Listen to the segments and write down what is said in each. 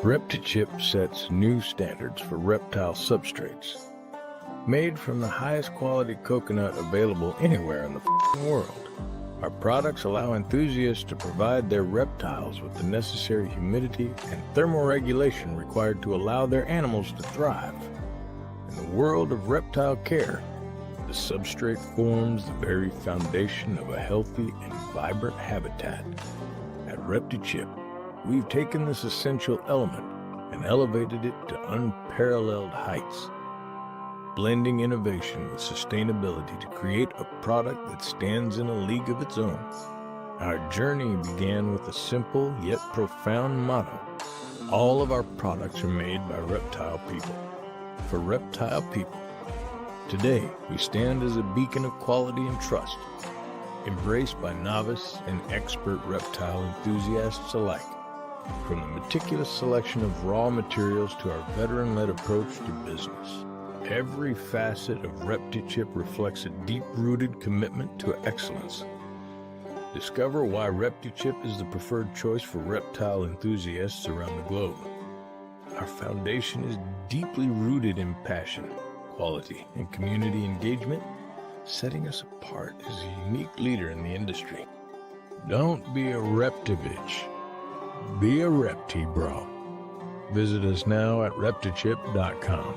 ReptiChip sets new standards for reptile substrates. Made from the highest quality coconut available anywhere in the world, our products allow enthusiasts to provide their reptiles with the necessary humidity and thermoregulation required to allow their animals to thrive. In the world of reptile care, the substrate forms the very foundation of a healthy and vibrant habitat. At ReptiChip, we've taken this essential element and elevated it to unparalleled heights, blending innovation with sustainability to create a product that stands in a league of its own. Our journey began with a simple yet profound motto: all of our products are made by reptile people, for reptile people. Today, we stand as a beacon of quality and trust, embraced by novice and expert reptile enthusiasts alike. From the meticulous selection of raw materials to our veteran-led approach to business, every facet of ReptiChip reflects a deep-rooted commitment to excellence. Discover why ReptiChip is the preferred choice for reptile enthusiasts around the globe. Our foundation is deeply rooted in passion, quality, and community engagement, setting us apart as a unique leader in the industry. Don't be a Reptivich. Be a Repti Bro. Visit us now at ReptiChip.com.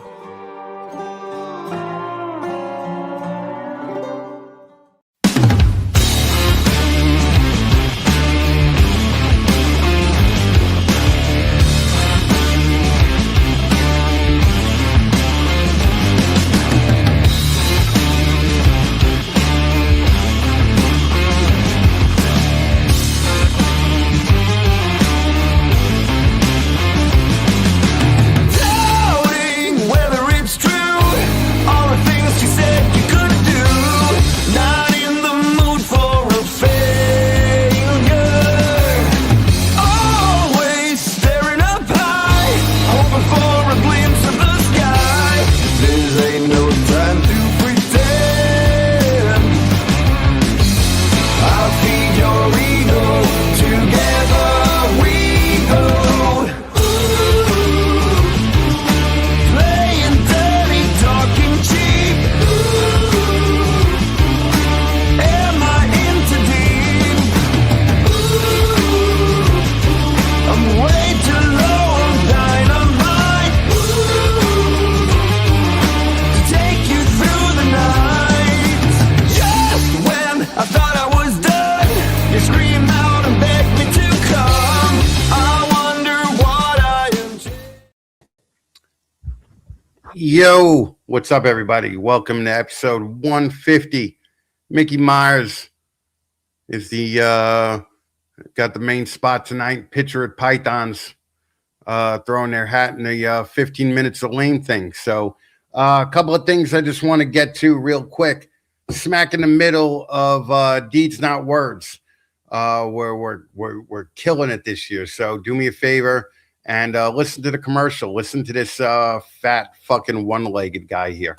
Yo, what's up, everybody? Welcome to episode 150. Micky Meyer is the got the main spot tonight. Pitcher at Pythons, throwing their hat in the 15 minutes of lame thing. So a couple of things I just want to get to real quick. Smack in the middle of Deeds Not Words, where we're killing it this year. So do me a favor and listen to the commercial. Listen to this fat fucking one-legged guy here.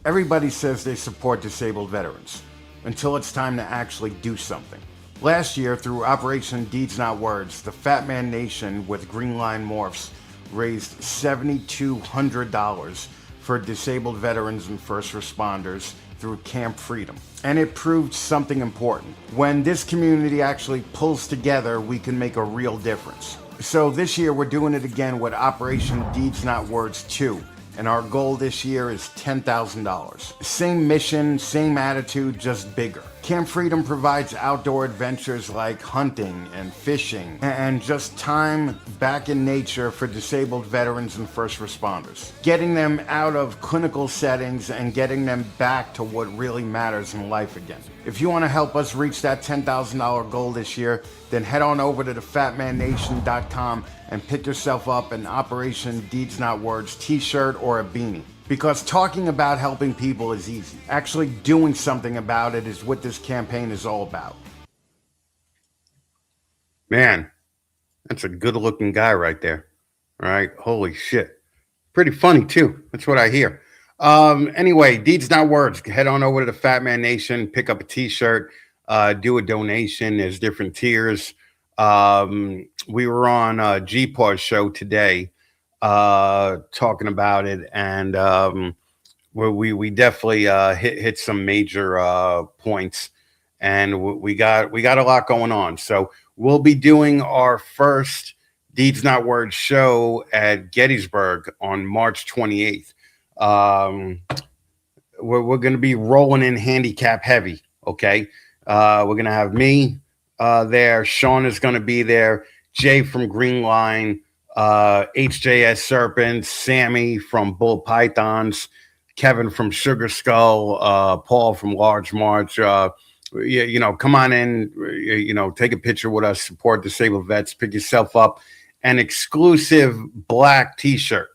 Everybody says they support disabled veterans until it's time to actually do something. Last year, through Operation Deeds Not Words, the Fat Man Nation with Green Line Morphs raised $7,200 for disabled veterans and first responders through Camp Freedom. And it proved something important. When this community actually pulls together, we can make a real difference. So this year we're doing it again with Operation Deeds Not Words 2. And our goal this year is $10,000. Same mission, same attitude, just bigger. Camp Freedom provides outdoor adventures like hunting and fishing and just time back in nature for disabled veterans and first responders. Getting them out of clinical settings and getting them back to what really matters in life again. If you want to help us reach that $10,000 goal this year, then head on over to thefatmannation.com and pick yourself up an Operation Deeds Not Words t-shirt or a beanie. Because talking about helping people is easy. Actually doing something about it is what this campaign is all about. Man, that's a good looking guy right there. All right, holy shit. Pretty funny too. That's what I hear. Anyway, Deeds Not Words. Head on over to the Fat Man Nation, pick up a t-shirt, do a donation. There's different tiers. We were on G-Paw's show today, talking about it, and where we definitely hit some major points, and we got a lot going on. So we'll be doing our first Deeds Not Words show at Gettysburg on March 28th. We're going to be rolling in handicap heavy. Okay, we're going to have me there. Sean is going to be there. Jay from Green Line, HJS Serpents, Sammy from Bull Pythons, Kevin from Sugar Skull, Paul from Large March. Come on in, take a picture with us, support disabled vets, pick yourself up an exclusive black t-shirt.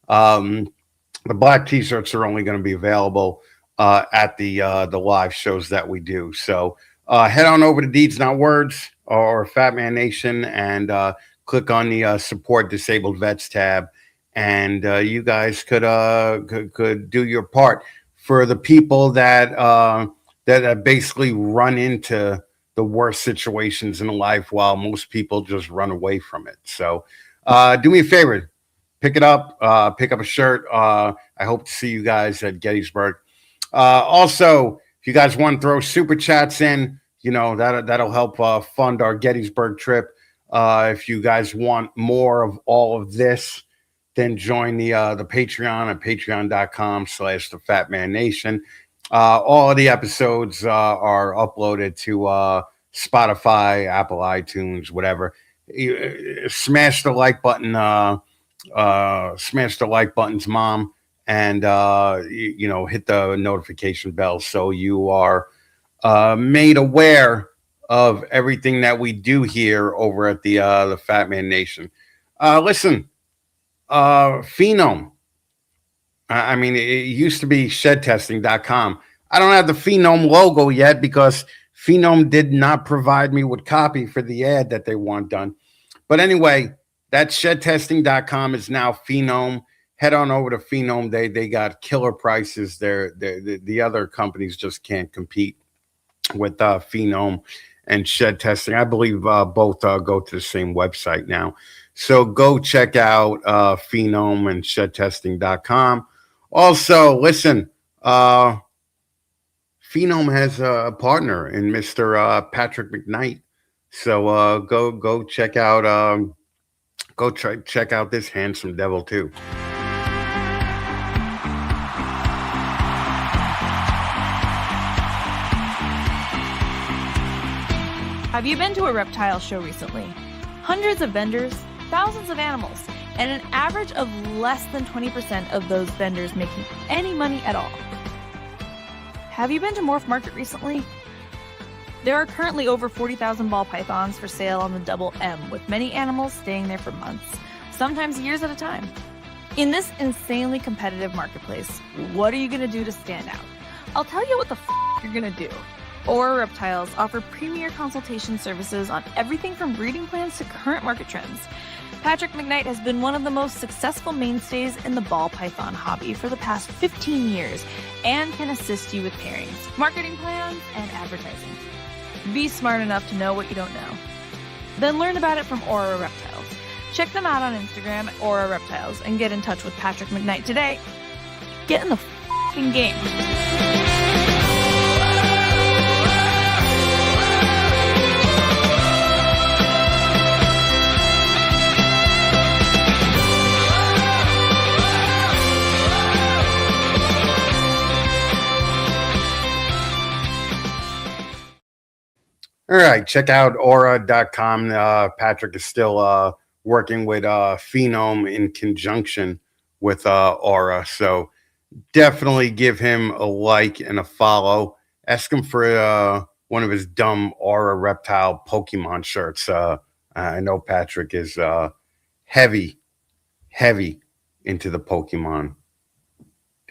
The black t-shirts are only going to be available at the live shows that we do. So head on over to Deeds Not Words or Fat Man Nation and click on the support disabled vets tab, and you guys could do your part for the people that basically run into the worst situations in life, while most people just run away from it. So do me a favor, pick it up, pick up a shirt. I hope to see you guys at Gettysburg. Also, if you guys want to throw super chats in, that'll help fund our Gettysburg trip. If you guys want more of all of this, then join the Patreon at patreon.com/the Fat Man Nation. All of the episodes are uploaded to Spotify, Apple iTunes, whatever. Smash the like button, smash the like buttons, Mom, and hit the notification bell so you are made aware of everything that we do here over at the Fat Man Nation. Listen, Phenome. I mean, it used to be shedtesting.com. I don't have the Phenome logo yet because Phenome did not provide me with copy for the ad that they want done. But anyway, that shedtesting.com is now Phenome. Head on over to Phenome. They got killer prices. The other companies just can't compete with Phenome and Shed Testing. I believe both go to the same website now. So go check out Phenome and shedtesting.com. Also, listen, Phenome has a partner in Mr. Patrick McKnight. So go check out check out this handsome devil too. Have you been to a reptile show recently? Hundreds of vendors, thousands of animals, and an average of less than 20% of those vendors making any money at all. Have you been to Morph Market recently? There are currently over 40,000 ball pythons for sale on the Double M, with many animals staying there for months, sometimes years at a time. In this insanely competitive marketplace, what are you going to do to stand out? I'll tell you what the you're going to do. Aura Reptiles offer premier consultation services on everything from breeding plans to current market trends. Patrick McKnight has been one of the most successful mainstays in the ball python hobby for the past 15 years and can assist you with pairings, marketing plans, and advertising. Be smart enough to know what you don't know. Then learn about it from Aura Reptiles. Check them out on Instagram at Aura Reptiles and get in touch with Patrick McKnight today. Get in the f***ing game. All right, check out aura.com. Patrick is still working with Phenome in conjunction with Aura. So definitely give him a like and a follow. Ask him for one of his dumb Aura reptile Pokemon shirts. I know Patrick is heavy into the Pokemon.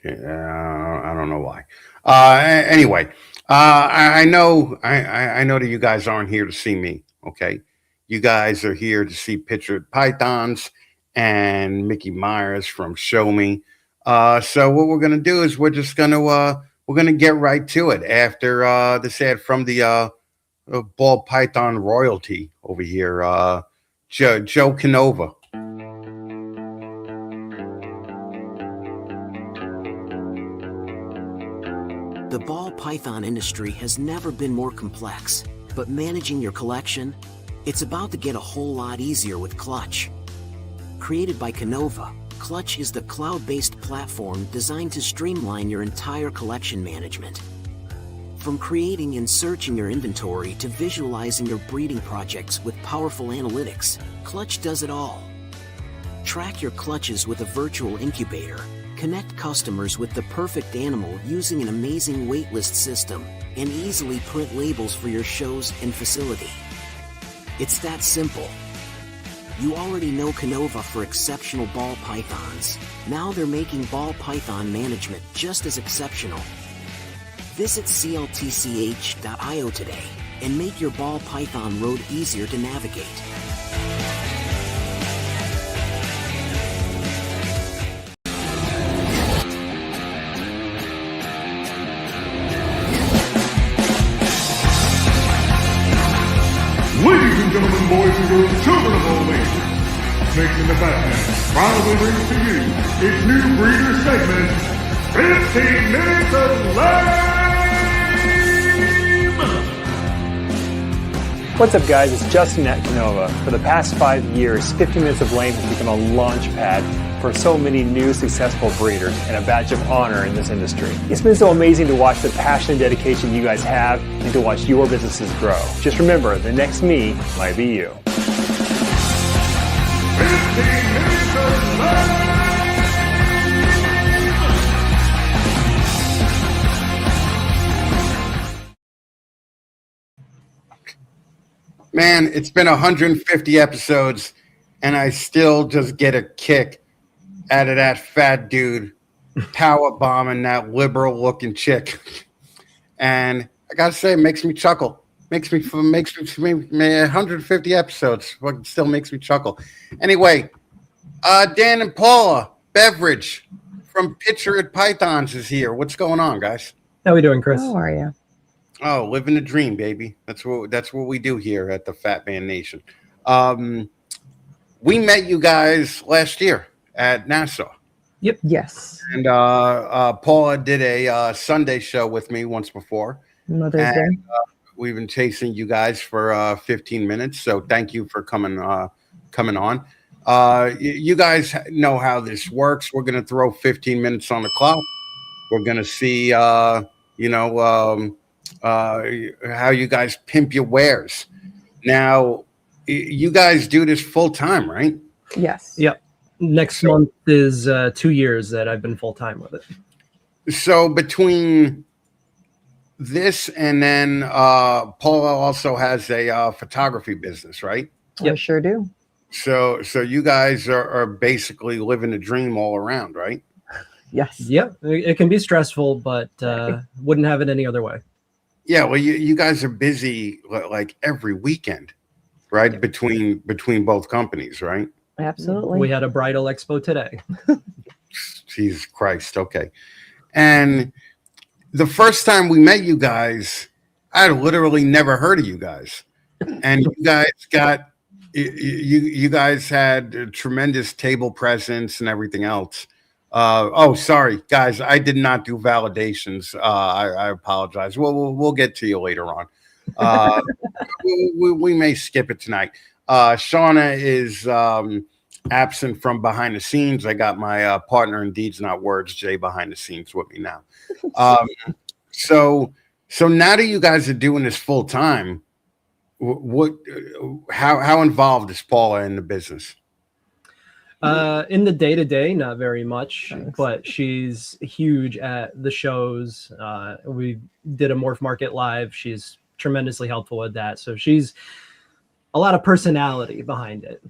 I don't know why. Anyway. I know that you guys aren't here to see me, okay? You guys are here to see pictured pythons and Micky Meyer from Show Me. So what we're gonna do is we're gonna get right to it after this ad from the ball python royalty over here. Joe Canova. The ball python industry has never been more complex, but managing your collection, it's about to get a whole lot easier with Clutch. Created by Canova, Clutch is the cloud-based platform designed to streamline your entire collection management. From creating and searching your inventory to visualizing your breeding projects with powerful analytics, Clutch does it all. Track your clutches with a virtual incubator, connect customers with the perfect animal using an amazing waitlist system, and easily print labels for your shows and facility. It's that simple. You already know Canova for exceptional ball pythons. Now they're making ball python management just as exceptional. Visit cltch.io today and make your ball python road easier to navigate. Ladies and gentlemen, boys and girls, children of all ages, Snakes in the Batman proudly brings to you its new breeder segment, 15 Minutes of Lame! What's up, guys? It's Justin at Canova. For the past 5 years, 15 Minutes of Lame has become a launch pad for so many new successful breeders and a badge of honor in this industry. It's been so amazing to watch the passion and dedication you guys have and to watch your businesses grow. Just remember, the next me might be you. 15 Minutes of Lame! Man, it's been 150 episodes, and I still just get a kick out of that fat dude power bombing that liberal-looking chick. And I gotta say, it makes me chuckle. Makes me 150 episodes, but still makes me chuckle. Anyway, Dan and Paula, Beverage from Picture It Pythons is here. What's going on, guys? How we doing, Chris? How are you? Oh, living the dream, baby. That's what we do here at the Fat Man Nation. We met you guys last year at Nassau. Yep. Yes. And Paula did a Sunday show with me once before. Mother's Day. We've been chasing you guys for 15 minutes, so thank you for coming on. You guys know how this works. We're going to throw 15 minutes on the clock. We're going to see, how you guys pimp your wares. Now, you guys do this full time, right? Yes. Yep. Next month is 2 years that I've been full time with it. So between this and then Paula also has a photography business, right? I sure do. So you guys are basically living the dream all around, right? Yes. Yep. It can be stressful, but wouldn't have it any other way. Yeah, well, you guys are busy like every weekend, right? Between both companies, right? Absolutely. We had a bridal expo today. Jesus Christ. Okay. And the first time we met you guys, I literally never heard of you guys. And you guys had a tremendous table presence and everything else. Sorry, guys. I did not do validations. I apologize. We'll get to you later on. We may skip it tonight. Shauna is absent from behind the scenes. I got my partner in Deeds Not Words, Jay, behind the scenes with me now. So now that you guys are doing this full time, how involved is Paula in the business? In the day-to-day, not very much. Thanks. But she's huge at the shows. We did a Morph Market Live. She's tremendously helpful with that. So she's a lot of personality behind it.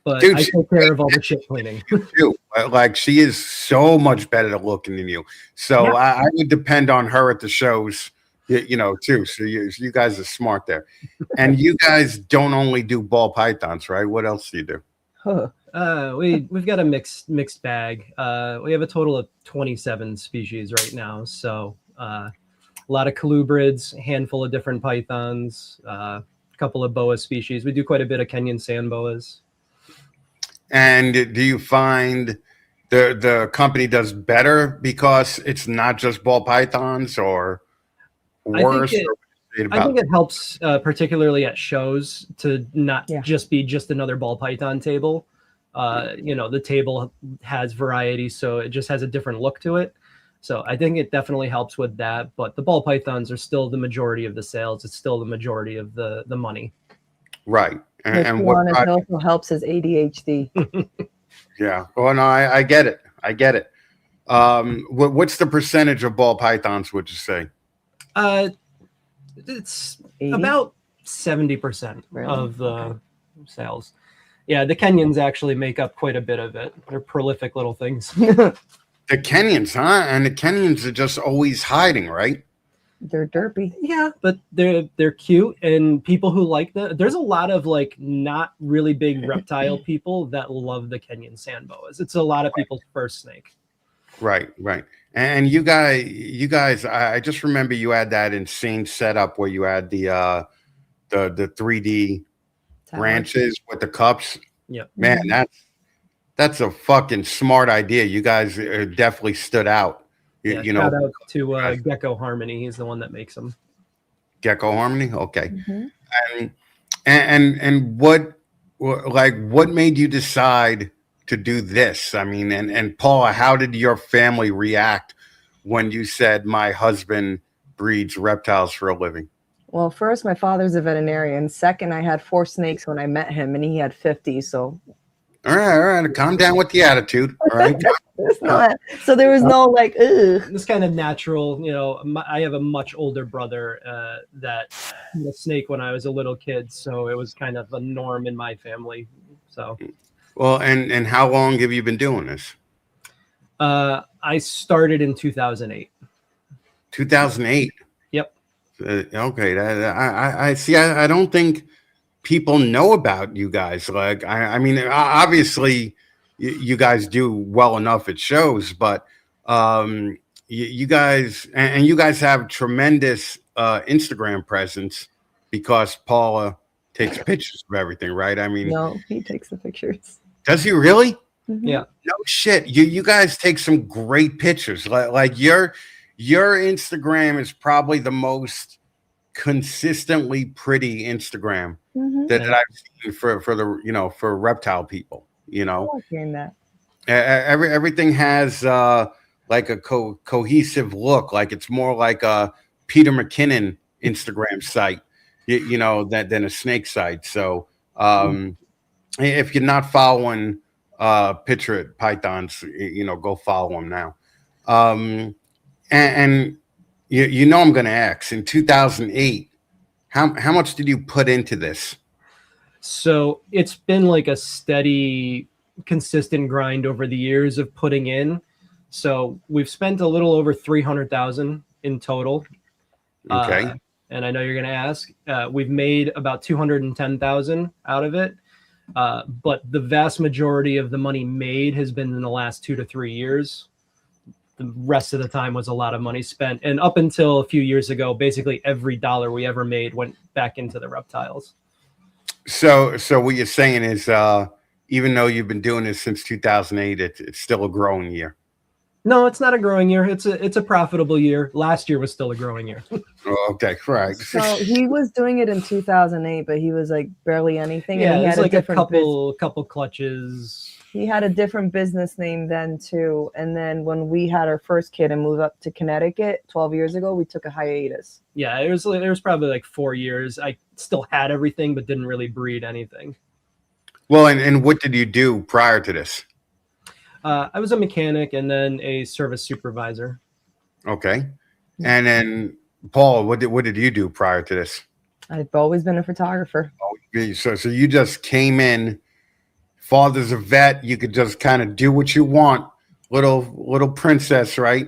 But Dude, I take care of all the shit cleaning. Too. Like, she is so much better looking than you. So Yeah. I would depend on her at the shows, too. So you guys are smart there. And you guys don't only do ball pythons, right? What else do you do? Huh. We've got a mixed bag. We have a total of 27 species right now. So a lot of colubrids, a handful of different pythons, couple of boa species. We do quite a bit of Kenyan sand boas. And do you find the company does better because it's not just ball pythons, or worse? I think it helps, particularly at shows, to not just be just another ball python table. The table has variety, so it just has a different look to it. So I think it definitely helps with that. But the ball pythons are still the majority of the sales. It's still the majority of the money. Right. And what it also helps is ADHD. Yeah. Well, no, I get it. I get it. What's the percentage of ball pythons, would you say? It's 80? About 70% of the sales. Yeah, the Kenyans actually make up quite a bit of it. They're prolific little things. The Kenyans, huh? And the Kenyans are just always hiding, right? They're derpy. Yeah, but they're cute, and people who like there's a lot of like not really big reptile people that love the Kenyan sand boas. It's a lot of people's first snake. Right. And you guys, I just remember you had that insane setup where you had the 3D branches with the cups. Yeah, man, that's a fucking smart idea. You guys definitely stood out. Shout out to Gecko Harmony. He's the one that makes them. Gecko Harmony, okay. Mm-hmm. And what made you decide to do this? I mean, and Paula, how did your family react when you said my husband breeds reptiles for a living? Well, first, my father's a veterinarian. Second, I had 4 snakes when I met him, and he had 50. So, all right, calm down with the attitude. All right. So there was no like, ugh. This kind of natural, I have a much older brother that had a snake when I was a little kid, so it was kind of a norm in my family. So, well, and how long have you been doing this? I started in 2008. 2008. Yep. Okay. I see. I don't think people know about you guys. Like, I mean, obviously, you guys do well enough at shows, but you guys have tremendous Instagram presence because Paula takes pictures of everything, right? I mean, no, he takes the pictures. Does he really? Mm-hmm. Yeah. No shit. You guys take some great pictures. Like your Instagram is probably the most consistently pretty Instagram that I've seen for the for reptile people. I like hearing that. Everything has like a cohesive look. Like it's more like a Peter McKinnon Instagram site, than a snake site. So if you're not following Picture It Pythons, go follow them now. And I'm going to ask, in 2008, how much did you put into this? So it's been like a steady, consistent grind over the years of putting in. So we've spent a little over 300,000 in total. Okay. And I know you're going to ask, we've made about 210,000 out of it. But the vast majority of the money made has been in the last 2 to 3 years. The rest of the time was a lot of money spent. And up until a few years ago, basically every dollar we ever made went back into the reptiles. So what you're saying is, even though you've been doing this since 2008, it's still a growing year. No, it's not a growing year. It's a profitable year. Last year was still a growing year. Okay, correct. So he was doing it in 2008, but he was like barely anything. Yeah, and he it's had like a couple clutches. He had a different business name then too. And then when we had our first kid and moved up to Connecticut 12 years ago, we took a hiatus. Yeah, it was probably like 4 years. I still had everything, but didn't really breed anything. Well, and what did you do prior to this? I was a mechanic and then a service supervisor. Okay. And then, Paul, what did you do prior to this? I've always been a photographer. So you just came in, father's a vet, you could just kind of do what you want, little princess, right?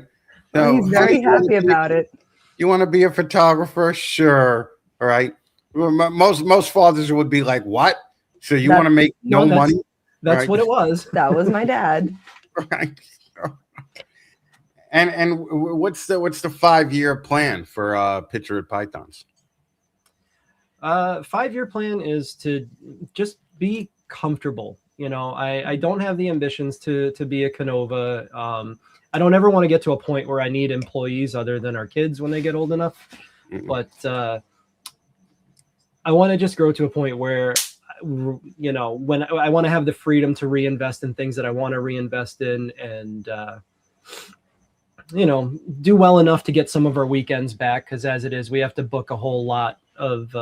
No, he's very happy about it. You want to be a photographer? Sure. All right. Most fathers would be like, what? So you want to make no money? That's right. What it was. That was my dad. Right. And what's the 5-year plan for Picture It Pythons? 5-year plan is to just be comfortable. You know, I don't have the ambitions to be a Canova. I don't ever want to get to a point where I need employees other than our kids when they get old enough. But I want to just grow to a point where, you know, when I want to have the freedom to reinvest in things that I want to reinvest in, and you know, do well enough to get some of our weekends back, because as it is, we have to book a whole lot of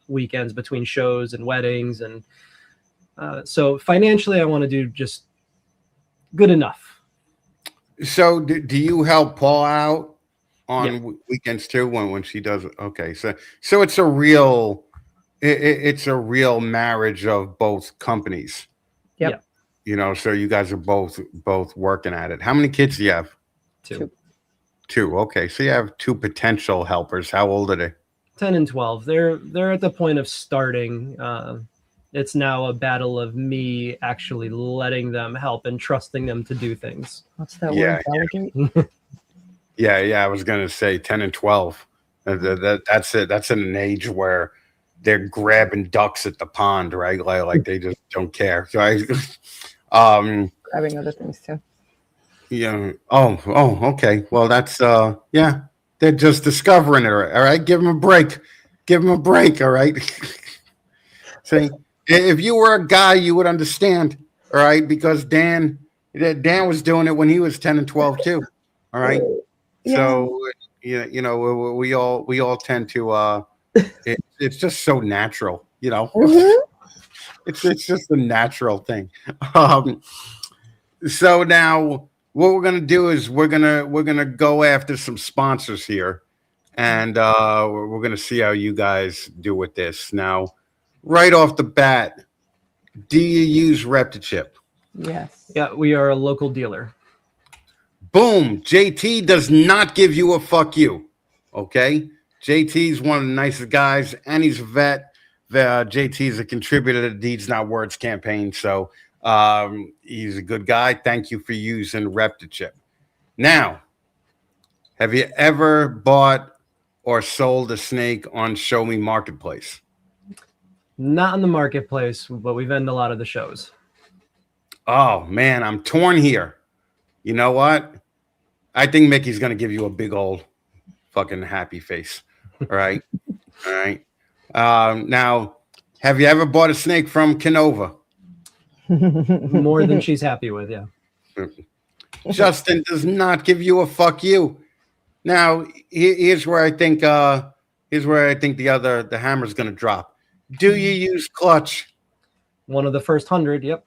weekends between shows and weddings, and so financially I want to do just good enough. So do you help Paul out on weekends too when she does it? Okay, so it's a real it's a real marriage of both companies. Yep. You know, so you guys are both working at it. How many kids do you have? Two. Okay, so you have two potential helpers. How old are they? 10 and 12. They're at the point of starting. It's now a battle of me actually letting them help and trusting them to do things. What's that word? Delegate? Yeah. I was gonna say 10 and 12. That's it. That's an age where they're grabbing ducks at the pond, right? Like they just don't care. So Grabbing other things too. Yeah. Oh. Okay. Well, that's yeah. They're just discovering it. All right. Give them a break. All right. See, if you were a guy, you would understand. All right, because Dan was doing it when he was 10 and 12 too. All right. Yeah. So you know, we all tend to. It's just so natural. You know. Mm-hmm. It's just a natural thing. So now what we're gonna do is we're gonna go after some sponsors here, and we're gonna see how you guys do with this. Now, right off the bat, do you use ReptiChip? Yes. Yeah, we are a local dealer. Boom. JT does not give you a fuck you. Okay. JT's one of the nicest guys, and he's a vet. JT is a contributor to the Deeds Not Words campaign, so he's a good guy. Thank you for using ReptiChip. Now, have you ever bought or sold a snake on Show Me Marketplace? Not in the marketplace, but we've ended a lot of the shows. Oh man, I'm torn here. You know what? I think Mickey's gonna give you a big old fucking happy face. All right. All right. Now, have you ever bought a snake from Canova? More than she's happy with, yeah. Justin does not give you a fuck you. Now, here's where I think the hammer's gonna drop. Do you use Clutch? One of the first 100, yep.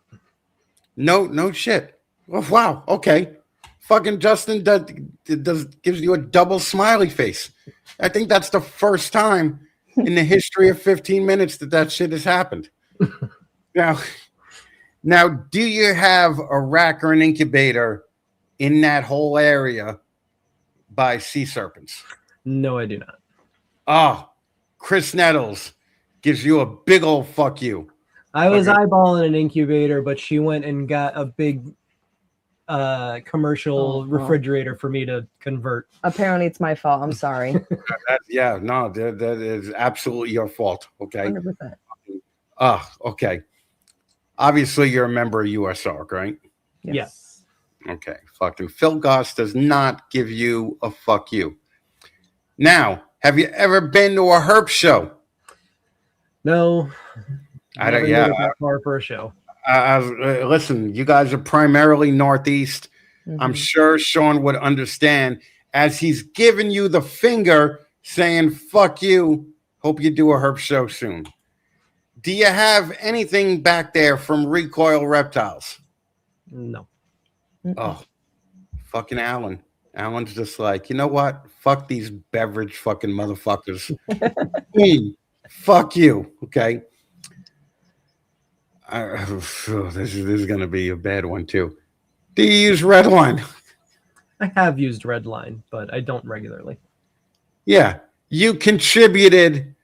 No shit. Oh, wow. Okay. Fucking Justin gives you a double smiley face. I think that's the first time in the history of 15 minutes that shit has happened. Now, do you have a rack or an incubator in that whole area by sea serpents? No, I do not. Oh, Chris Nettles gives you a big old fuck you. I was eyeballing an incubator, but she went and got a big commercial refrigerator for me to convert. Apparently it's my fault. I'm sorry. That is absolutely your fault. Okay. 100%. Okay. Obviously you're a member of USARC, right? Yes. Okay. Fucking Phil Goss does not give you a fuck you. Now, have you ever been to a herp show? No. I don't. Yeah. That far for a show. Listen, you guys are primarily Northeast. Mm-hmm. I'm sure Sean would understand as he's giving you the finger saying, fuck you. Hope you do a herp show soon. Do you have anything back there from Recoil Reptiles? No. Oh, fucking Alan. Alan's just like, you know what? Fuck these beverage fucking motherfuckers. Fuck you. Okay. This is going to be a bad one too. Do you use Redline? I have used Redline, but I don't regularly. Yeah, you contributed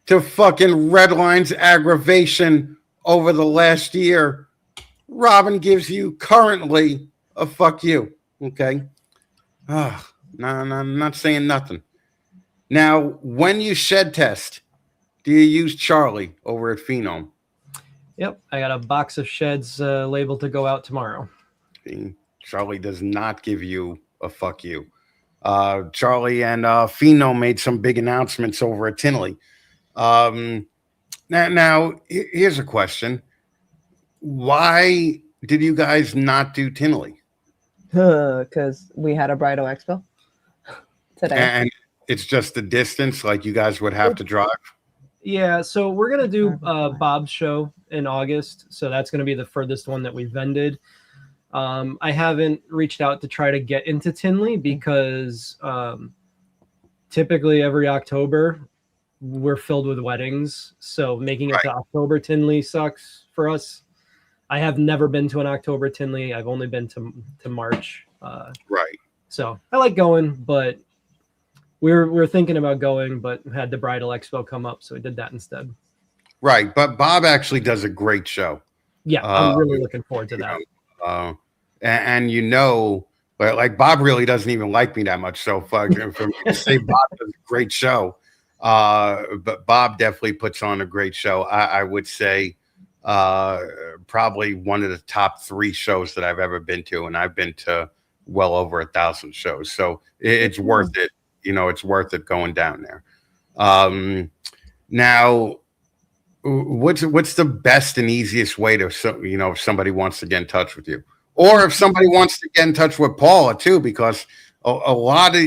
to fucking Redline's aggravation over the last year. Robin gives you currently a fuck you. Okay. No, I'm not saying nothing. Now, when you shed test, do you use Charlie over at Phenome? Yep, I got a box of sheds labeled to go out tomorrow. Charlie does not give you a fuck you. Charlie and Phenome made some big announcements over at Tinley. Now, here's a question. Why did you guys not do Tinley? Because we had a bridal expo today. And it's just the distance, like you guys would have to drive? Yeah, so we're going to do Bob's show in August. So that's going to be the furthest one that we've vended. I haven't reached out to try to get into Tinley because typically every October we're filled with weddings. So making it to October Tinley sucks for us. I have never been to an October Tinley. I've only been to March. Right. So I like going, but we're thinking about going, but had the bridal expo come up, so we did that instead. Right, but Bob actually does a great show. Yeah, I'm really looking forward to that. And like Bob really doesn't even like me that much. So for me to say Bob does a great show, but Bob definitely puts on a great show. I would say probably one of the top 3 shows that I've ever been to, and I've been to well over 1,000 shows. So it's worth it. It's worth it going down there. Now, what's the best and easiest way to, if somebody wants to get in touch with you, or if somebody wants to get in touch with Paula too, because a lot of,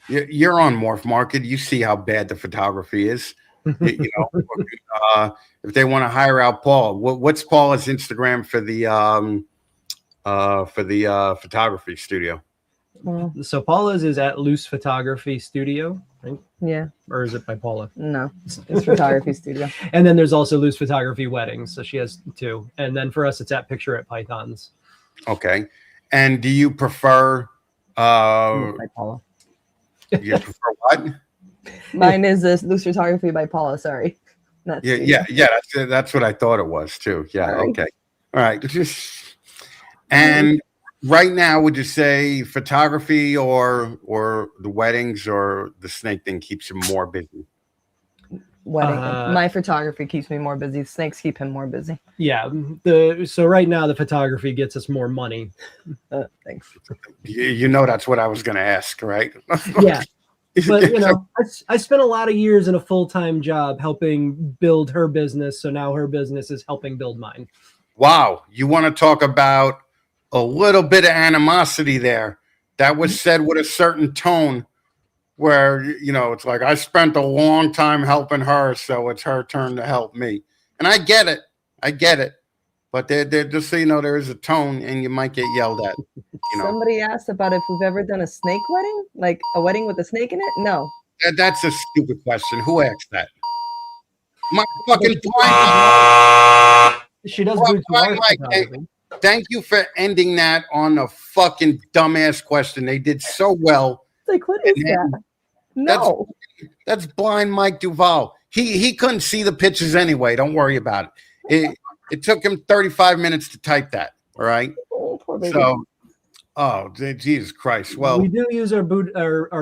you're on Morph Market. You see how bad the photography is. If they want to hire out Paula, what's Paula's Instagram for the photography studio? So Paula's is at Loose Photography Studio, right? Yeah. Or is it by Paula? No, it's Photography Studio. And then there's also Loose Photography Weddings. So she has 2. And then for us, it's at Picture at Pythons. Okay. And do you prefer by Paula. You prefer what? Mine is this Loose Photography by Paula. Sorry. Yeah. That's what I thought it was too. Yeah. Sorry. Okay. All right. And right now, would you say photography or the weddings or the snake thing keeps you more busy? Wedding. My photography keeps me more busy. Snakes keep him more busy. Yeah. So right now the photography gets us more money. Thanks. That's what I was going to ask, right? Yeah. But I spent a lot of years in a full-time job helping build her business. So now her business is helping build mine. Wow. You want to talk about a little bit of animosity there. That was said with a certain tone where, it's like, I spent a long time helping her, so it's her turn to help me. And I get it. But they're just so there is a tone and you might get yelled at. Somebody asked about if we've ever done a snake wedding, like a wedding with a snake in it. No. That's a stupid question. Who asked that? My fucking blind. She does blind Mike. Thank you for ending that on a fucking dumbass question. They did so well. Like, what is that? No. That's blind Mike Duval. He couldn't see the pictures anyway. Don't worry about it. It took him 35 minutes to type that. All right. Oh, poor baby. So, Jesus Christ. Well, we do use our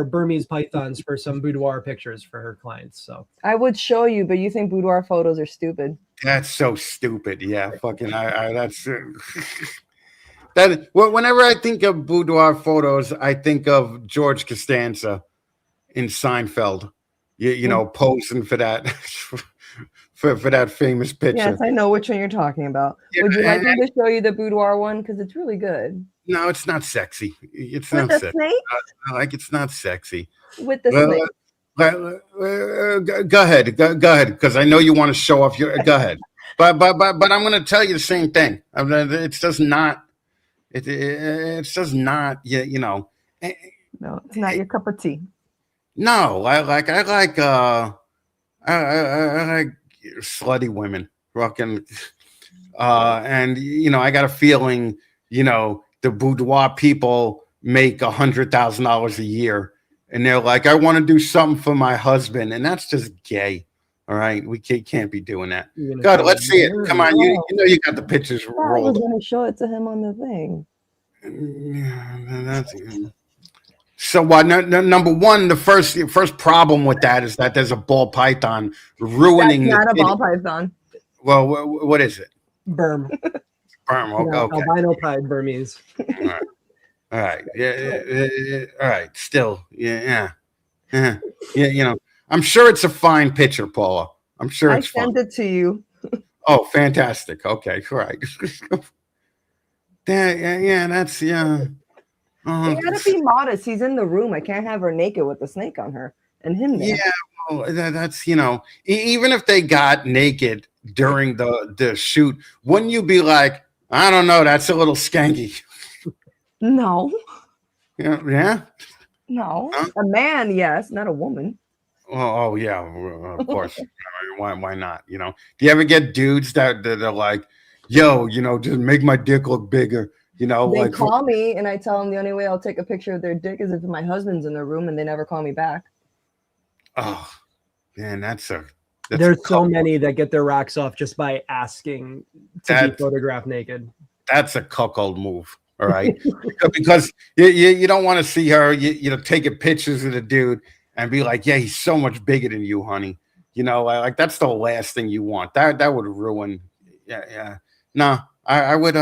Burmese pythons for some boudoir pictures for her clients. So I would show you, but you think boudoir photos are stupid. That's so stupid. Yeah, fucking. That's that. Whenever I think of boudoir photos, I think of George Costanza in Seinfeld. Posing for that for that famous picture. Yes, I know which one you're talking about. Yeah, would you like me to show you the boudoir one because it's really good? No, it's not sexy. It's with not the sexy. Snake? It's not sexy. With the snake. Go ahead, because I know you want to show off your. Go ahead, but I'm going to tell you the same thing. It's just not. It's just not. No, it's not your cup of tea. No, I like slutty women, rocking, and I got a feeling, the boudoir people make $100,000 a year. And they're like, I want to do something for my husband. And that's just gay. All right. We can't be doing that. God, let's see it. Come on. You got the pictures rolled. I was going to show it to him on the thing. So number one, the first problem with that is that there's a ball python ruining. That's not a ball python. Well, what is it? Berm. Berm. Okay. Albino pied Burmese. All right. Yeah. All right. Still. Yeah. I'm sure it's a fine picture, Paula. I'm sure it's fun. I sent it to you. Oh, fantastic. Okay. All right. That's. You gotta be modest. He's in the room. I can't have her naked with the snake on her and him there. Yeah, well, that's even if they got naked during the shoot, wouldn't you be like, I don't know, that's a little skanky? No. Yeah. No. A man, yes, not a woman. Oh yeah, of course. Why not? Do you ever get dudes that are like, yo, just make my dick look bigger? They like, call me and I tell them the only way I'll take a picture of their dick is if my husband's in the room, and they never call me back. Oh, man, there's so many that get their rocks off just by asking to be photographed naked. That's a cuckold move, all right? Because you don't want to see her, taking pictures of the dude and be like, yeah, he's so much bigger than you, honey. Like that's the last thing you want. That would ruin. Yeah. No, I would.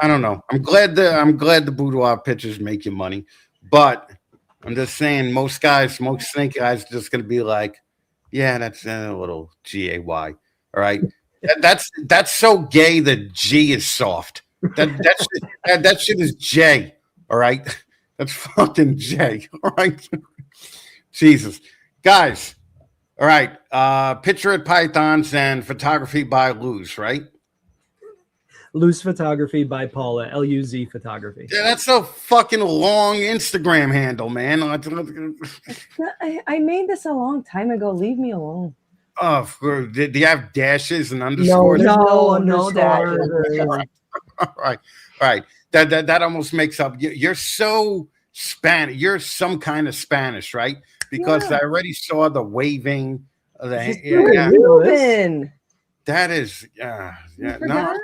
I don't know. I'm glad the boudoir pictures make you money, but I'm just saying most snake guys are just gonna be like, yeah, that's a little GAY. All right, that's so gay that G is soft. That shit is J. All right, that's fucking J. All right, Jesus, guys. All right, picture at Pythons and photography by Luz, right? Luz Photography by Paula, LUZ Photography. Yeah, that's a fucking long Instagram handle, man. I made this a long time ago. Leave me alone. Oh, do you have dashes and underscores? No dashes. All right. That almost makes up. You're so Spanish. You're some kind of Spanish, right? Because I already saw the waving. Cuban. That is, no,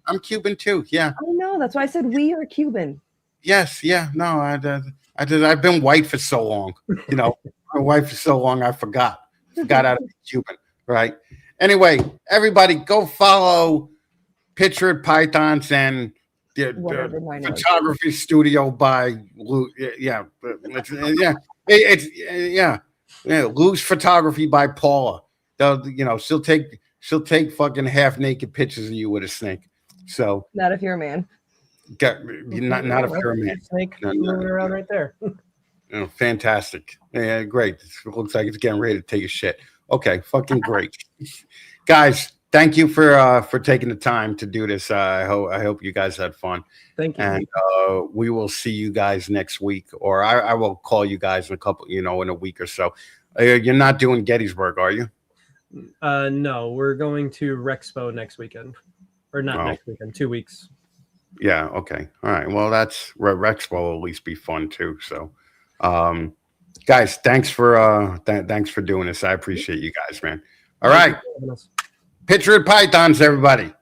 I'm Cuban too. Yeah, I know. That's why I said we are Cuban. Yes, yeah. No, I've been white for so long. My white for so long, I forgot how to be Cuban. Right. Anyway, everybody, go follow Picture at Pythons and the photography studio by Lou. Yeah, Luz Photography by Paula. She'll take fucking half naked pictures of you with a snake. So not if you're a man. Not if you're a man. Snake moving around right there. Fantastic. Yeah, great. It looks like it's getting ready to take a shit. Okay, fucking great. Guys, thank you for taking the time to do this. I hope you guys had fun. Thank you. And we will see you guys next week, or I will call you guys in a couple, in a week or so. You're not doing Gettysburg, are you? No, we're going to Rexpo next weekend, or not next weekend, 2 weeks. Yeah. Okay. All right. Well, that's Rexpo will at least be fun too. So, guys, thanks for doing this. I appreciate you guys, man. All right. Picture at Pythons, everybody.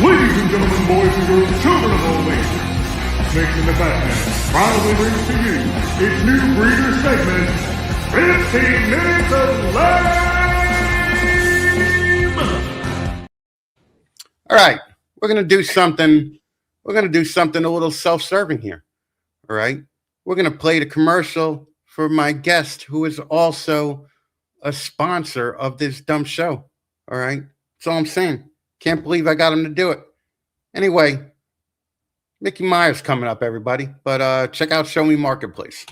Ladies and gentlemen, boys and girls, children of all ages, Snakes in the Batman proudly brings to you its new breeder segment, 15 Minutes of Lame! All right, we're gonna do something. We're gonna do something a little self-serving here. All right, we're gonna play the commercial for my guest, who is also a sponsor of this dumb show. All right, that's all I'm saying. Can't believe I got him to do it. Anyway, Micky Meyer's coming up, everybody. But check out Show Me Marketplace.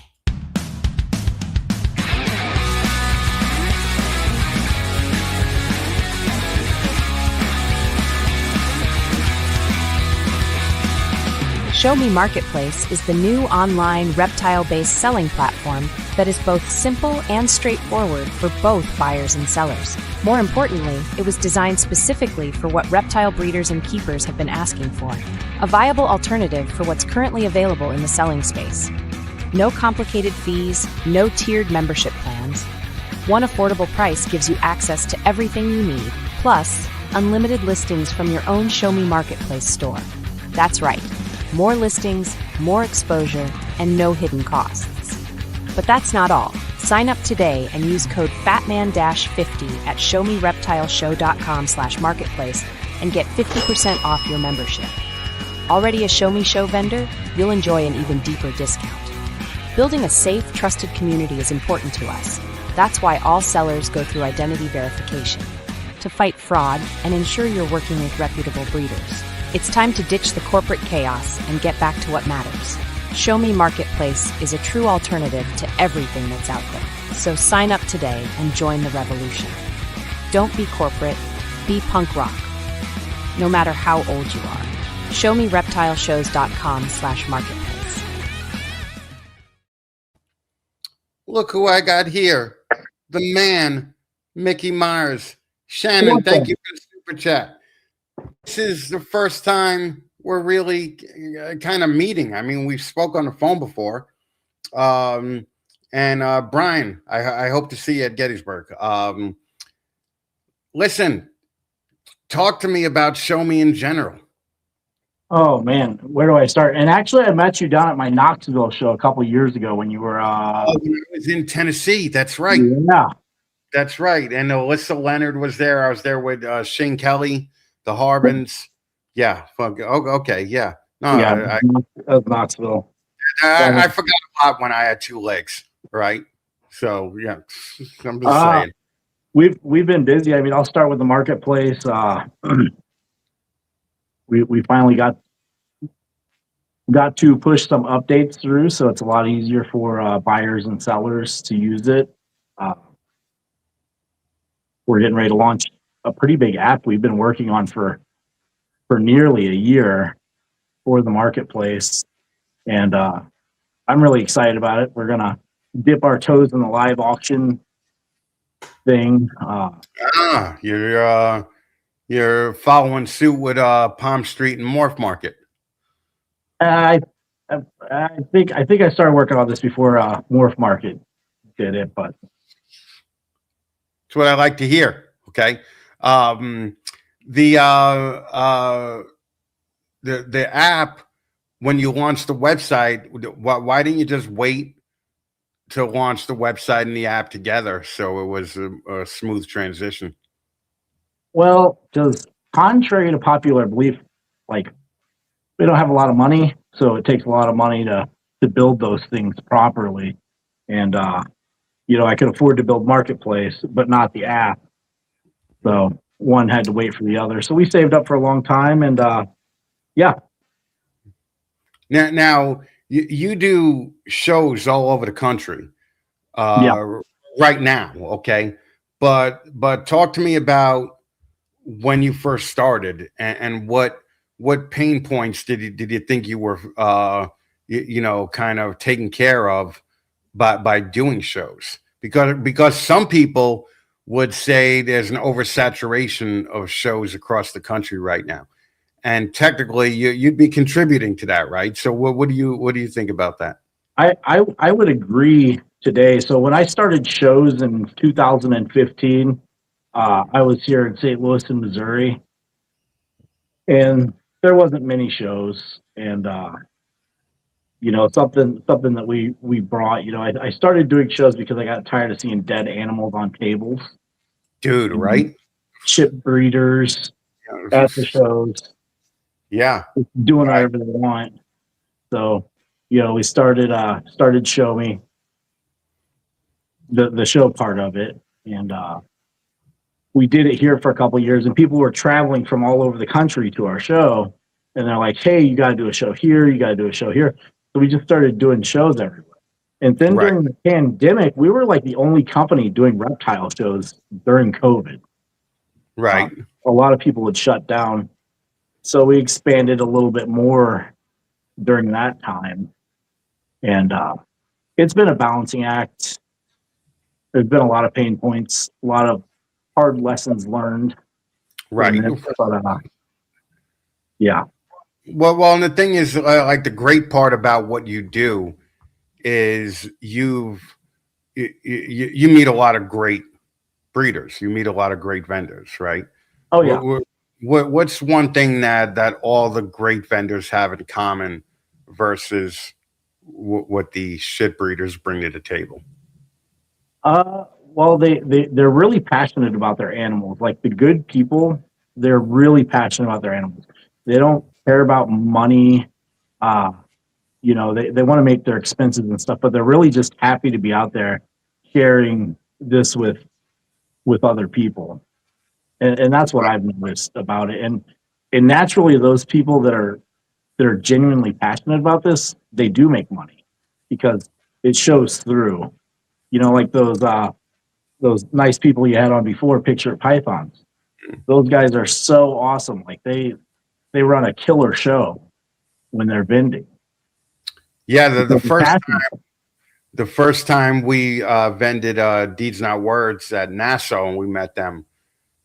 Show Me Marketplace is the new online reptile-based selling platform that is both simple and straightforward for both buyers and sellers. More importantly, it was designed specifically for what reptile breeders and keepers have been asking for, a viable alternative for what's currently available in the selling space. No complicated fees, no tiered membership plans. One affordable price gives you access to everything you need, plus Plus, unlimited listings from your own Show Me Marketplace store. That's right, more listings, more exposure, and no hidden costs. But that's not all. Sign up today and use code FATMAN-50 at showmereptileshow.com/marketplace and get 50% off your membership. Already a Show Me Show vendor? You'll enjoy an even deeper discount. Building a safe, trusted community is important to us. That's why all sellers go through identity verification to fight fraud and ensure you're working with reputable breeders. It's time to ditch the corporate chaos and get back to what matters. Show Me Marketplace is a true alternative to everything that's out there. So sign up today and join the revolution. Don't be corporate, be punk rock. No matter how old you are. ShowMeReptileShows.com/marketplace. Look who I got here. The man, Micky Meyer. Shannon, thank you for the super chat. This is the first time we're really kind of meeting. I mean, we've spoke on the phone before. And Brian, I hope to see you at Gettysburg. Listen, talk to me about Show Me in general. Oh man, where do I start? And actually, I met you down at my Knoxville show a couple years ago when you were. When I was in Tennessee. That's right. Yeah, that's right. And Alyssa Leonard was there. I was there with Shane Kelly, the Harbins. Yeah. Okay. Yeah. No. Yeah. Knoxville. I forgot a lot when I had two legs. Right. So yeah, I'm just saying. We've been busy. I mean, I'll start with the marketplace. We finally got to push some updates through, so it's a lot easier for buyers and sellers to use it. We're getting ready to launch a pretty big app we've been working on for nearly a year for the marketplace, and I'm really excited about it. We're gonna dip our toes in the live auction thing. You're following suit with Palm Street and Morph Market. I think I started working on this before Morph Market did it, but it's what I like to hear. Okay, the app, when you launch the website, why didn't you just wait to launch the website and the app together so it was a smooth transition? Well, because contrary to popular belief, like we don't have a lot of money, so it takes a lot of money to build those things properly. And I could afford to build Marketplace, but not the app. So one had to wait for the other. So we saved up for a long time, and yeah. Now you do shows all over the country, right now, okay? But talk to me about when you first started, and what pain points did you think you were kind of taken care of by doing shows? Because some people would say there's an oversaturation of shows across the country right now, and technically you'd be contributing to that, right? So what do you think about that? I would agree today. So when I started shows in 2015. I was here in St. Louis in Missouri, and there wasn't many shows. And something that we brought. I started doing shows because I got tired of seeing dead animals on tables. Dude, right? Chip breeders at the shows. Yeah, doing whatever they want. So we started Show Me, the show part of it, and we did it here for a couple of years, and people were traveling from all over the country to our show, and they're like, hey, you got to do a show here, you got to do a show here. So we just started doing shows everywhere. And then during the pandemic, we were like the only company doing reptile shows during COVID. Right. A lot of people had shut down. So we expanded a little bit more during that time. And it's been a balancing act. There's been a lot of pain points, a lot of hard lessons learned. Right. But, yeah. Well, and the thing is, like, the great part about what you do is you meet a lot of great breeders. You meet a lot of great vendors, right? Oh yeah. What's one thing that all the great vendors have in common versus what the shit breeders bring to the table? Well, they're really passionate about their animals. Like the good people, they're really passionate about their animals. They don't care about money. They want to make their expenses and stuff, but they're really just happy to be out there sharing this with other people. And that's what I've noticed about it. And naturally those people that are genuinely passionate about this, they do make money because it shows through. Like those nice people you had on before, Picture Pythons. Those guys are so awesome. Like they run a killer show when they're vending. Yeah, the first time we vended Deeds Not Words at Nassau and we met them,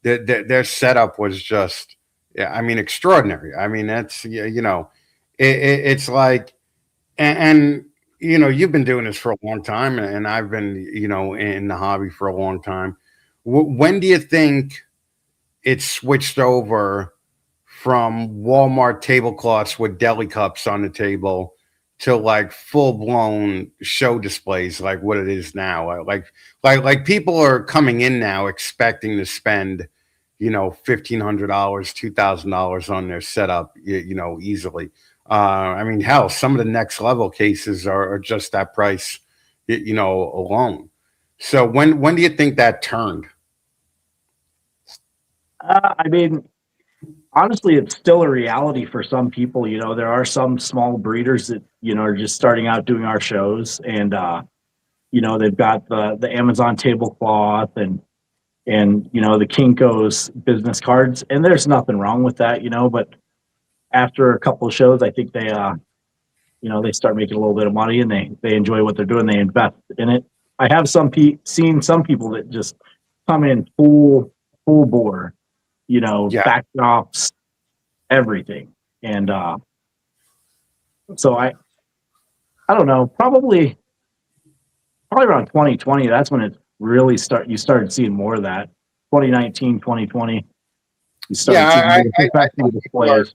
their setup was just, extraordinary. I mean, that's, it's like, and you've been doing this for a long time, and I've been, in the hobby for a long time. When do you think it switched over from Walmart tablecloths with deli cups on the table to like full blown show displays, like what it is now? Like people are coming in now expecting to spend, $1,500, $2,000 on their setup, easily. Hell, some of the next level cases are just that price, alone. So when do you think that turned? Honestly, it's still a reality for some people. There are some small breeders that, are just starting out doing our shows, and, they've got the Amazon tablecloth and the Kinko's business cards, and there's nothing wrong with that, but after a couple of shows, I think they, they start making a little bit of money and they enjoy what they're doing. They invest in it. I have seen some people that just come in full bore, backdrops, everything. And so I don't know, probably around 2020, that's when it really you started seeing more of that. 2019, 2020. You started seeing professional displays.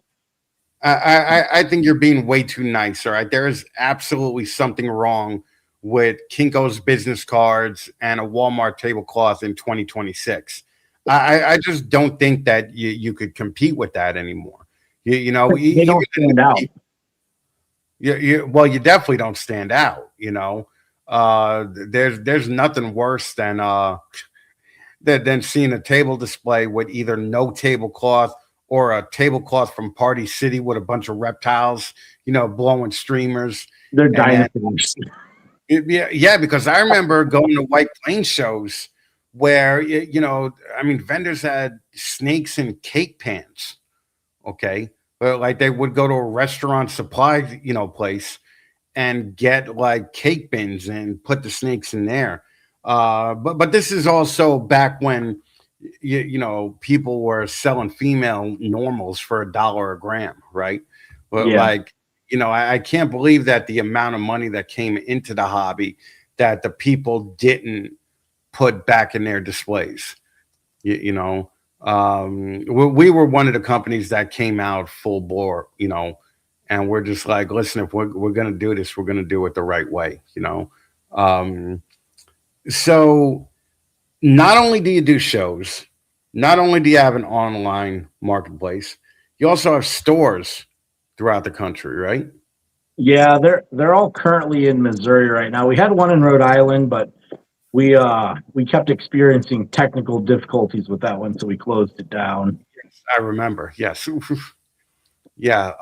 I think you're being way too nice. All right. There is absolutely something wrong with Kinko's business cards and a Walmart tablecloth in 2026. I just don't think that you could compete with that anymore. They don't stand out. Well, you definitely don't stand out. There's nothing worse than seeing a table display with either no tablecloth or a tablecloth from Party City with a bunch of reptiles, blowing streamers. They're dinosaurs. Yeah, because I remember going to White Plains shows where, vendors had snakes in cake pans. Okay. But like they would go to a restaurant supply, place and get like cake bins and put the snakes in there. But this is also back when, people were selling female normals for $1 a gram. Right. But I can't believe that the amount of money that came into the hobby that the people didn't put back in their displays. We were one of the companies that came out full bore, and we're just like, listen, if we're going to do this, we're going to do it the right way, So not only do you do shows, not only do you have an online marketplace, you also have stores throughout the country, right? Yeah, they're all currently in Missouri right now. We had one in Rhode Island, but we kept experiencing technical difficulties with that one, so we closed it down. Yes, I remember. Yes. Yeah.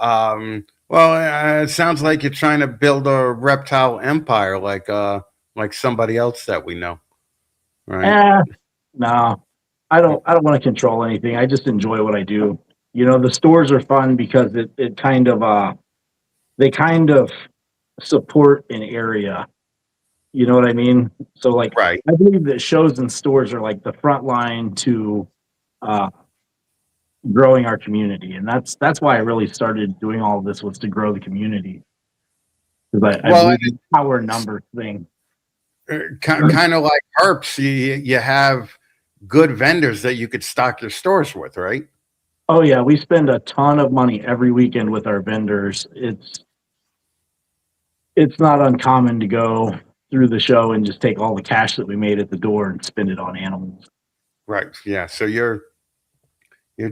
It sounds like you're trying to build a reptile empire like somebody else that we know. Right? No. I don't want to control anything. I just enjoy what I do. The stores are fun because it kind of they kind of support an area. You know what I mean? So like, right. I believe that shows and stores are like the front line to growing our community. And that's why I really started doing all of this, was to grow the community. Because I believe in the power number thing. Kind of like herps. You have good vendors that you could stock your stores with, right? Oh yeah, we spend a ton of money every weekend with our vendors. It's not uncommon to go through the show and just take all the cash that we made at the door and spend it on animals. Right. Yeah. So you're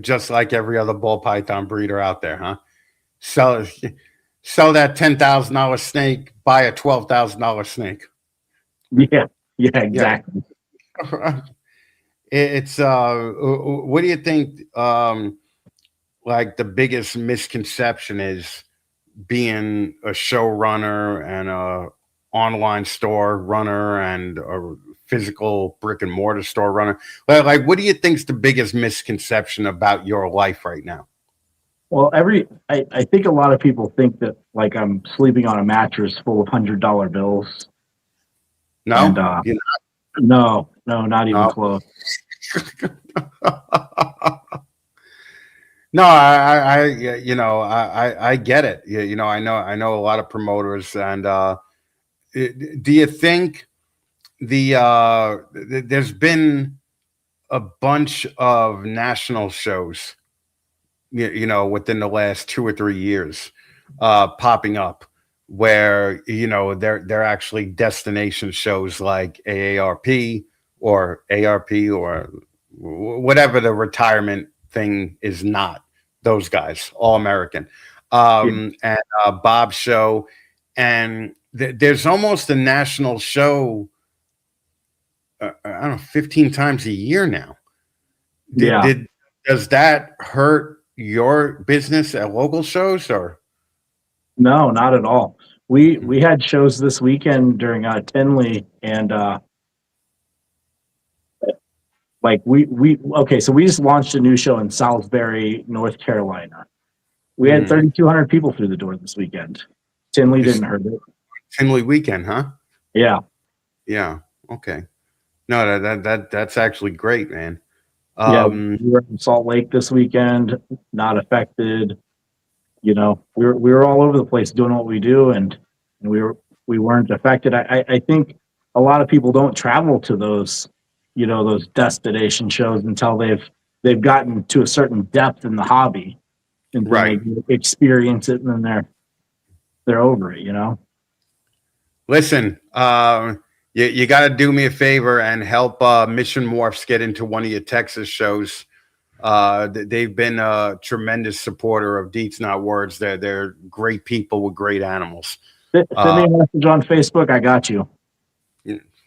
just like every other ball python breeder out there, huh? Sell that $10,000 snake, buy a $12,000 snake. Yeah. Yeah. Exactly. Yeah. It's what do you think? Like the biggest misconception is being a showrunner and a online store runner and a physical brick and mortar store runner. Like, what do you think's the biggest misconception about your life right now? Well, I think a lot of people think that like I'm sleeping on a mattress full of $100 bills. No, and, no, not even close. No, I get it. I know a lot of promoters, and do you think there's been a bunch of national shows, within the last 2 or 3 years, popping up where they're actually destination shows like AARP or ARP or whatever the retirement thing is, not those guys, All American, and Bob's show, and there's almost a national show. I don't know, 15 times a year now. Does that hurt your business at local shows or? No, not at all. We had shows this weekend during Tinley, and so we just launched a new show in Salisbury, North Carolina. We had 3,200 people through the door this weekend. Tinley didn't hurt it. Tinley weekend, huh? Yeah. Yeah. Okay. No, that's actually great, man. We were in Salt Lake this weekend, not affected. We were all over the place doing what we do, and we weren't affected. I think a lot of people don't travel to those destination shows until they've gotten to a certain depth in the hobby, and right, they experience it, and then they're over it. Listen, you got to do me a favor and help Mission Morphs get into one of your Texas shows. They've been a tremendous supporter of Deets Not Words. They're great people with great animals. Send me a message on Facebook. I got you.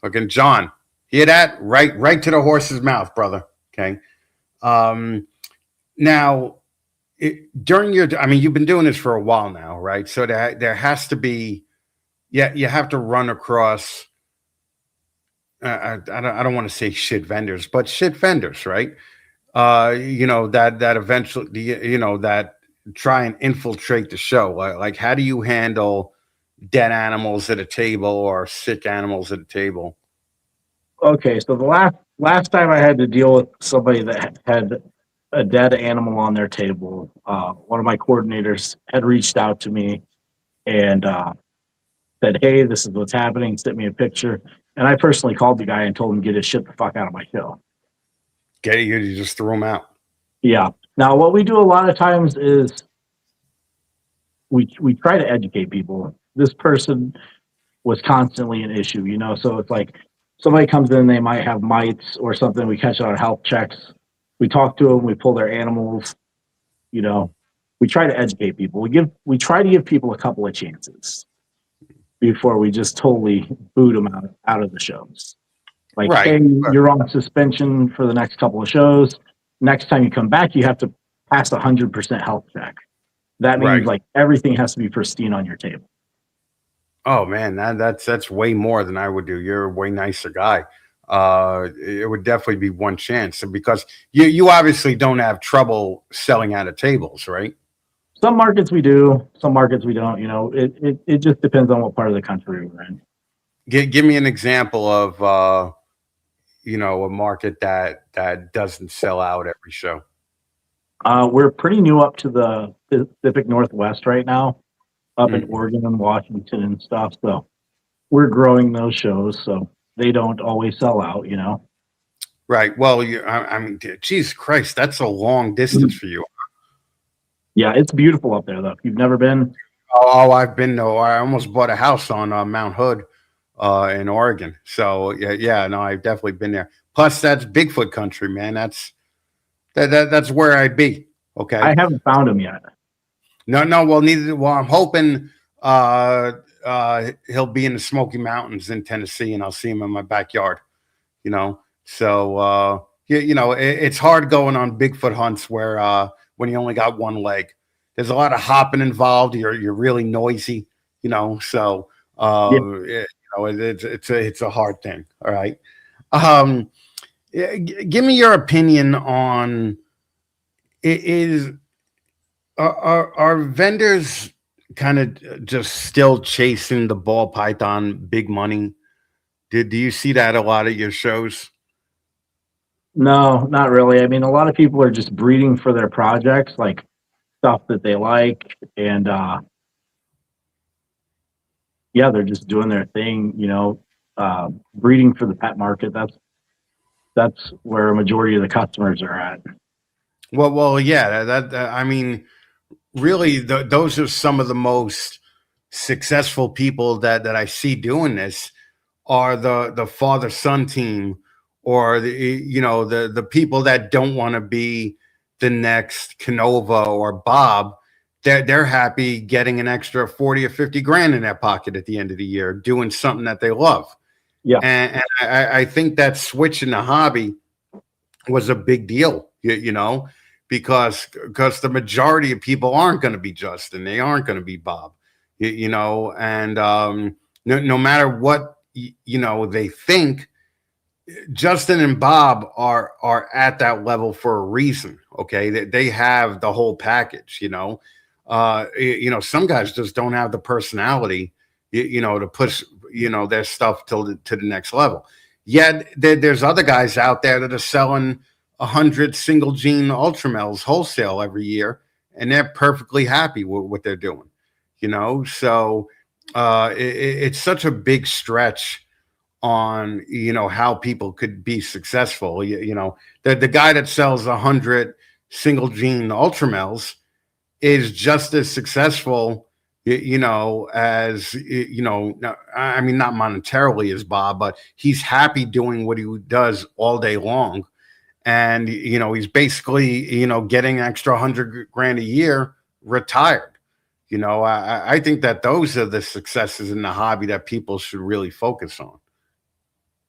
Fucking John, hear that? Right to the horse's mouth, brother. Okay. Now, you've been doing this for a while now, right? So there has to be, you have to run across. I don't want to say shit vendors, but shit vendors, right? That eventually, that try and infiltrate the show. Like, how do you handle dead animals at a table or sick animals at a table? Okay, so the last time I had to deal with somebody that had a dead animal on their table, one of my coordinators had reached out to me and said, "Hey, this is what's happening." Sent me a picture, and I personally called the guy and told him to get his shit the fuck out of my show. You just threw him out. Yeah. Now, what we do a lot of times is we try to educate people. This person was constantly an issue, so it's like somebody comes in, they might have mites or something. We catch it on health checks. We talk to them. We pull their animals. We try to educate people. We try to give people a couple of chances before we just totally boot them out of the shows. Like, right. Hey, you're on suspension for the next couple of shows. Next time you come back, you have to pass 100% health check. That means like everything has to be pristine on your table. Oh man, that's way more than I would do. You're a way nicer guy. It would definitely be one chance, because you obviously don't have trouble selling out of tables, right? Some markets we do, some markets we don't. It just depends on what part of the country we're in. Give me an example of a market that doesn't sell out every show. We're pretty new up to the Pacific Northwest right now, up in Oregon and Washington and stuff. So we're growing those shows, so they don't always sell out. Right. Well, I mean, Jesus Christ, that's a long distance for you. Yeah, it's beautiful up there though. If you've never been, I've been though. I almost bought a house on Mount Hood, in Oregon. So yeah, no, I've definitely been there. Plus, that's Bigfoot country, man. That's where I'd be. Okay. I haven't found him yet. No. Well, neither. Well, I'm hoping he'll be in the Smoky Mountains in Tennessee, and I'll see him in my backyard. You know. So it's hard going on Bigfoot hunts where when you only got one leg. There's a lot of hopping involved. You're really noisy, So it's a hard thing. All right. Give me your opinion on are vendors kind of just still chasing the ball python big money? Do you see that a lot at your shows? No, not really. I mean, a lot of people are just breeding for their projects, like stuff that they like, and yeah, they're just doing their thing, breeding for the pet market. That's where a majority of the customers are at. Well, yeah. That I mean, really, those are some of the most successful people that I see doing this. Are the father-son team, or the people that don't want to be the next Canova or Bob. They're happy getting an extra 40 or 50 grand in their pocket at the end of the year, doing something that they love. Yeah, and I think that switch in the hobby was a big deal, because the majority of people aren't going to be Justin, they aren't going to be Bob, and no matter what. They think Justin and Bob are at that level for a reason. Okay. They have the whole package, some guys just don't have the personality, to push, their stuff to the next level. Yet there's other guys out there that are selling 100 single gene ultramels wholesale every year, and they're perfectly happy with what they're doing, so it's such a big stretch on how people could be successful. The guy that sells 100 single gene ultramels is just as successful, as I mean, not monetarily as Bob, but he's happy doing what he does all day long, and he's basically getting extra 100 grand a year retired. I think that those are the successes in the hobby that people should really focus on.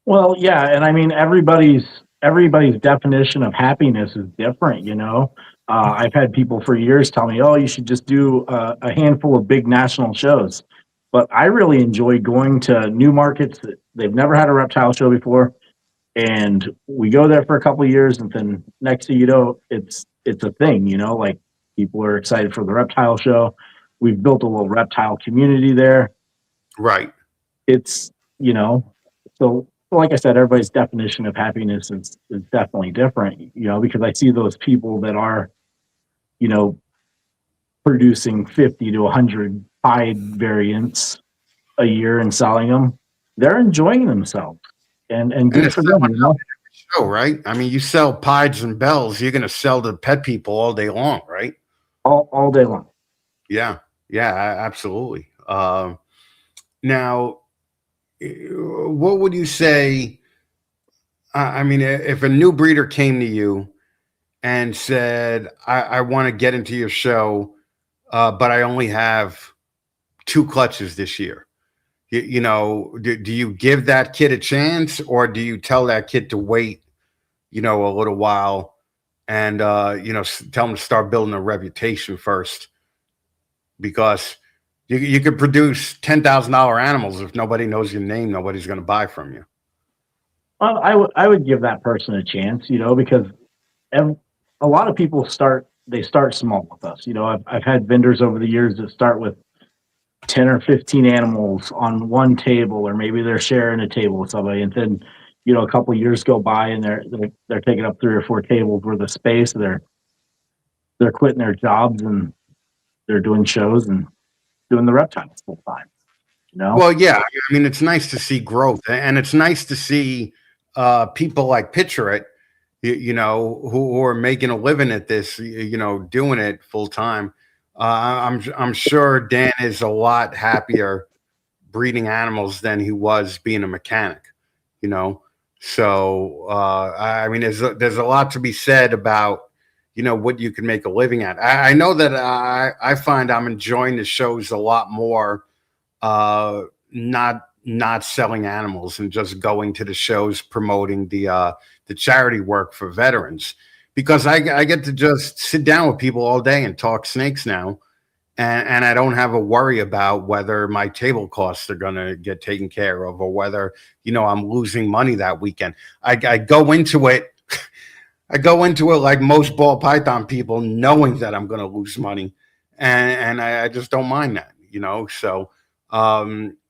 Well, yeah, and I mean everybody's definition of happiness is different. I've had people for years tell me, "Oh, you should just do a handful of big national shows." But I really enjoy going to new markets that they've never had a reptile show before, and we go there for a couple of years, and then next thing you know, it's a thing. Like people are excited for the reptile show. We've built a little reptile community there. Right. It's, so like I said, everybody's definition of happiness is definitely different, because I see those people that are, producing 50 to 100 pied variants a year and selling them. They're enjoying themselves and good for them, Show, right? I mean, you sell pieds and bells, you're going to sell to pet people all day long, right? All day long. Yeah, absolutely. Now, what would you say? I mean, if a new breeder came to you and said, I want to get into your show, but I only have 2 clutches this year. Do you give that kid a chance, or do you tell that kid to wait, a little while and, tell them to start building a reputation first? Because you could produce $10,000 animals. If nobody knows your name, nobody's going to buy from you. Well, I would give that person a chance, because a lot of people start small with us. I've had vendors over the years that start with 10 or 15 animals on one table, or maybe they're sharing a table with somebody, and then a couple of years go by and they're taking up 3 or 4 tables worth of space. They're quitting their jobs and they're doing shows and doing the reptiles full time. Well, yeah, I mean, it's nice to see growth, and it's nice to see people like Picture It, you know, who are making a living at this, you know, doing it full time. I'm sure Dan is a lot happier breeding animals than he was being a mechanic, you know. So I mean, there's a lot to be said about, you know, what you can make a living at. I know that I find I'm enjoying the shows a lot more, not selling animals and just going to the shows promoting the charity work for veterans, because I get to just sit down with people all day and talk snakes now, and I don't have a worry about whether my table costs are going to get taken care of, or whether, you know, I'm losing money that weekend. I go into it. I go into it like most ball python people, knowing that I'm going to lose money, and I just don't mind that, you know. So,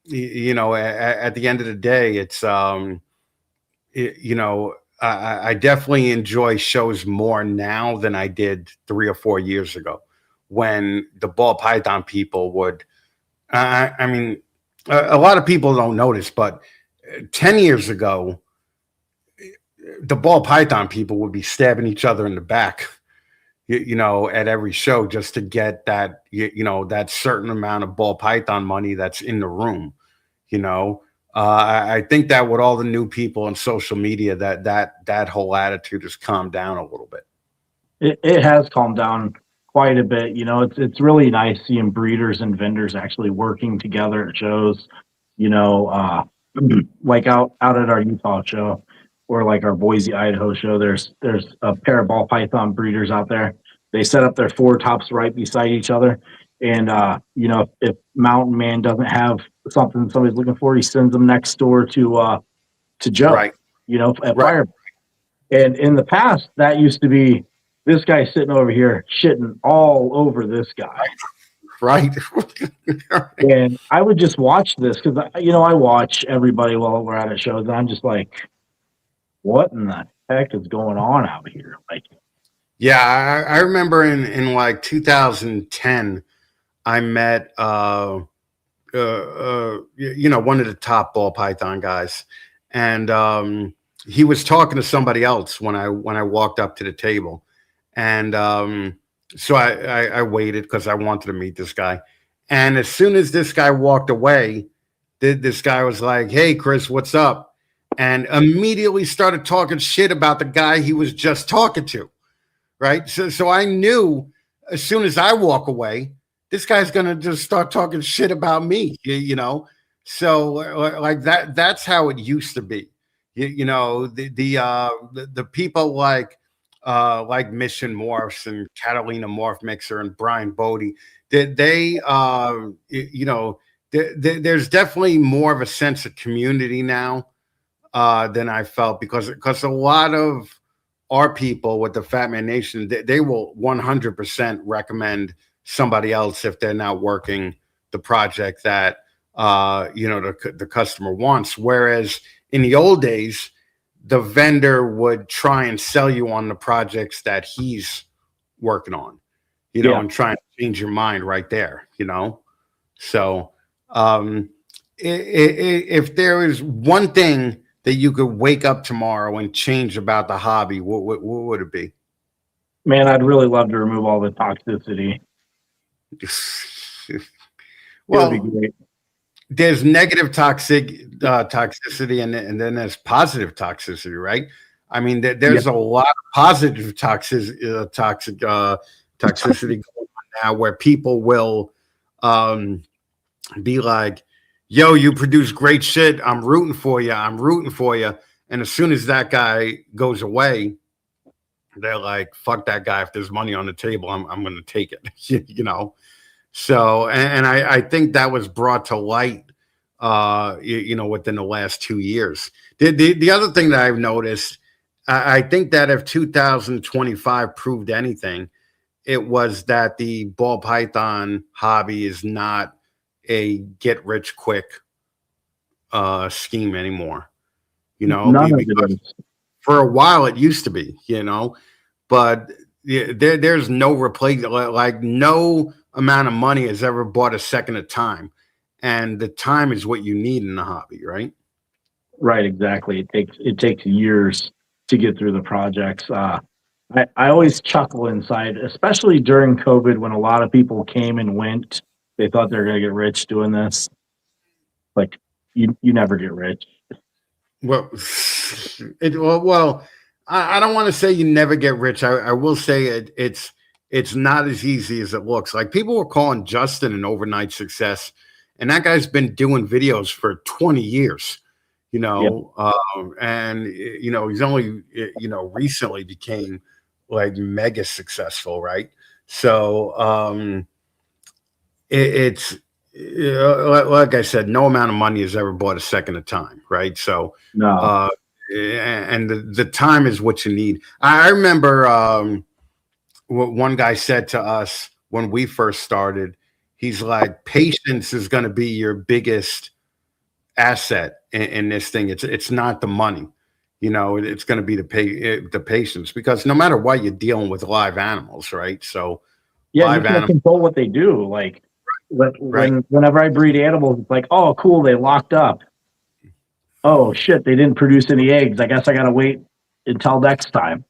you know, at the end of the day, it's, you know, I definitely enjoy shows more now than I did 3 or 4 years ago, when the ball python people would, I mean, a lot of people don't notice, but 10 years ago, the ball python people would be stabbing each other in the back, you know, at every show, just to get that, you know, that certain amount of ball python money that's in the room, you know. I think that with all the new people on social media, that whole attitude has calmed down a little bit. It has calmed down quite a bit. You know, it's really nice seeing breeders and vendors actually working together at shows. You know, like out at our Utah show, or like our Boise, Idaho show, there's a pair of ball python breeders out there. They set up their 4 tops right beside each other. And, you know, if Mountain Man doesn't have something somebody's looking for, he sends them next door to Joe, Right. You know, at Right. Fire. And in the past, that used to be this guy sitting over here shitting all over this guy. Right. And I would just watch this because, you know, I watch everybody while we're at a show, and I'm just like, what in the heck is going on out here? Like, Yeah, I remember in like 2010, I met you know, one of the top ball python guys, and he was talking to somebody else when I walked up to the table, and so I waited because I wanted to meet this guy, and as soon as this guy walked away, this guy was like, "Hey, Chris, what's up?" and immediately started talking shit about the guy he was just talking to. Right. So I knew as soon as I walk away, this guy's going to just start talking shit about me, you know? So like that's how it used to be. You know, the people like Mission Morphs and Catalina Morph Mixer and Brian Bodie, they you know, there's definitely more of a sense of community now than I felt, because a lot of our people with the Fat Man Nation, they will 100% recommend somebody else if they're not working the project that you know, the customer wants. Whereas in the old days, the vendor would try and sell you on the projects that he's working on, you know, and try and change your mind right there, you know. So if there is one thing that you could wake up tomorrow and change about the hobby, what would it be? man, I'd really love to remove all the toxicity. Well, It'd be great. There's negative toxicity, and then there's positive toxicity, right? I mean, there's a lot of positive toxicity going on now, where people will be like, yo, you produce great shit, I'm rooting for you, and as soon as that guy goes away, they're like, fuck that guy. If there's money on the table, I'm going to take it. You know. So, and I think that was brought to light, you know, within the last 2 years. The other thing that I've noticed, I think that if 2025 proved anything, it was that the ball python hobby is not a get rich quick scheme anymore. You know, None of it is. For a while it used to be, you know, but there's no replacement. Like no amount of money has ever bought a second of time, and the time is what you need in the hobby, right? Right, exactly. It takes years to get through the projects. I always chuckle inside, especially during COVID when a lot of people came and went. They thought they were gonna get rich doing this. Like you never get rich. Well, I don't want to say you never get rich. I will say it's not as easy as it looks. Like people were calling Justin an overnight success, and that guy's been doing videos for 20 years. You know, and you know he's only recently became like mega successful, right? So it's like I said, no amount of money has ever bought a second of time, right? So No. and the time is what you need. I remember what one guy said to us when we first started. He's like, patience is going to be your biggest asset in this thing. It's not the money, you know. It's going to be the patience, because no matter what, you're dealing with live animals, right? So Yeah, live you can't control what they do. Like whenever I breed animals, it's like, oh, cool, they locked up. Oh shit, they didn't produce any eggs. I guess I gotta wait until next time.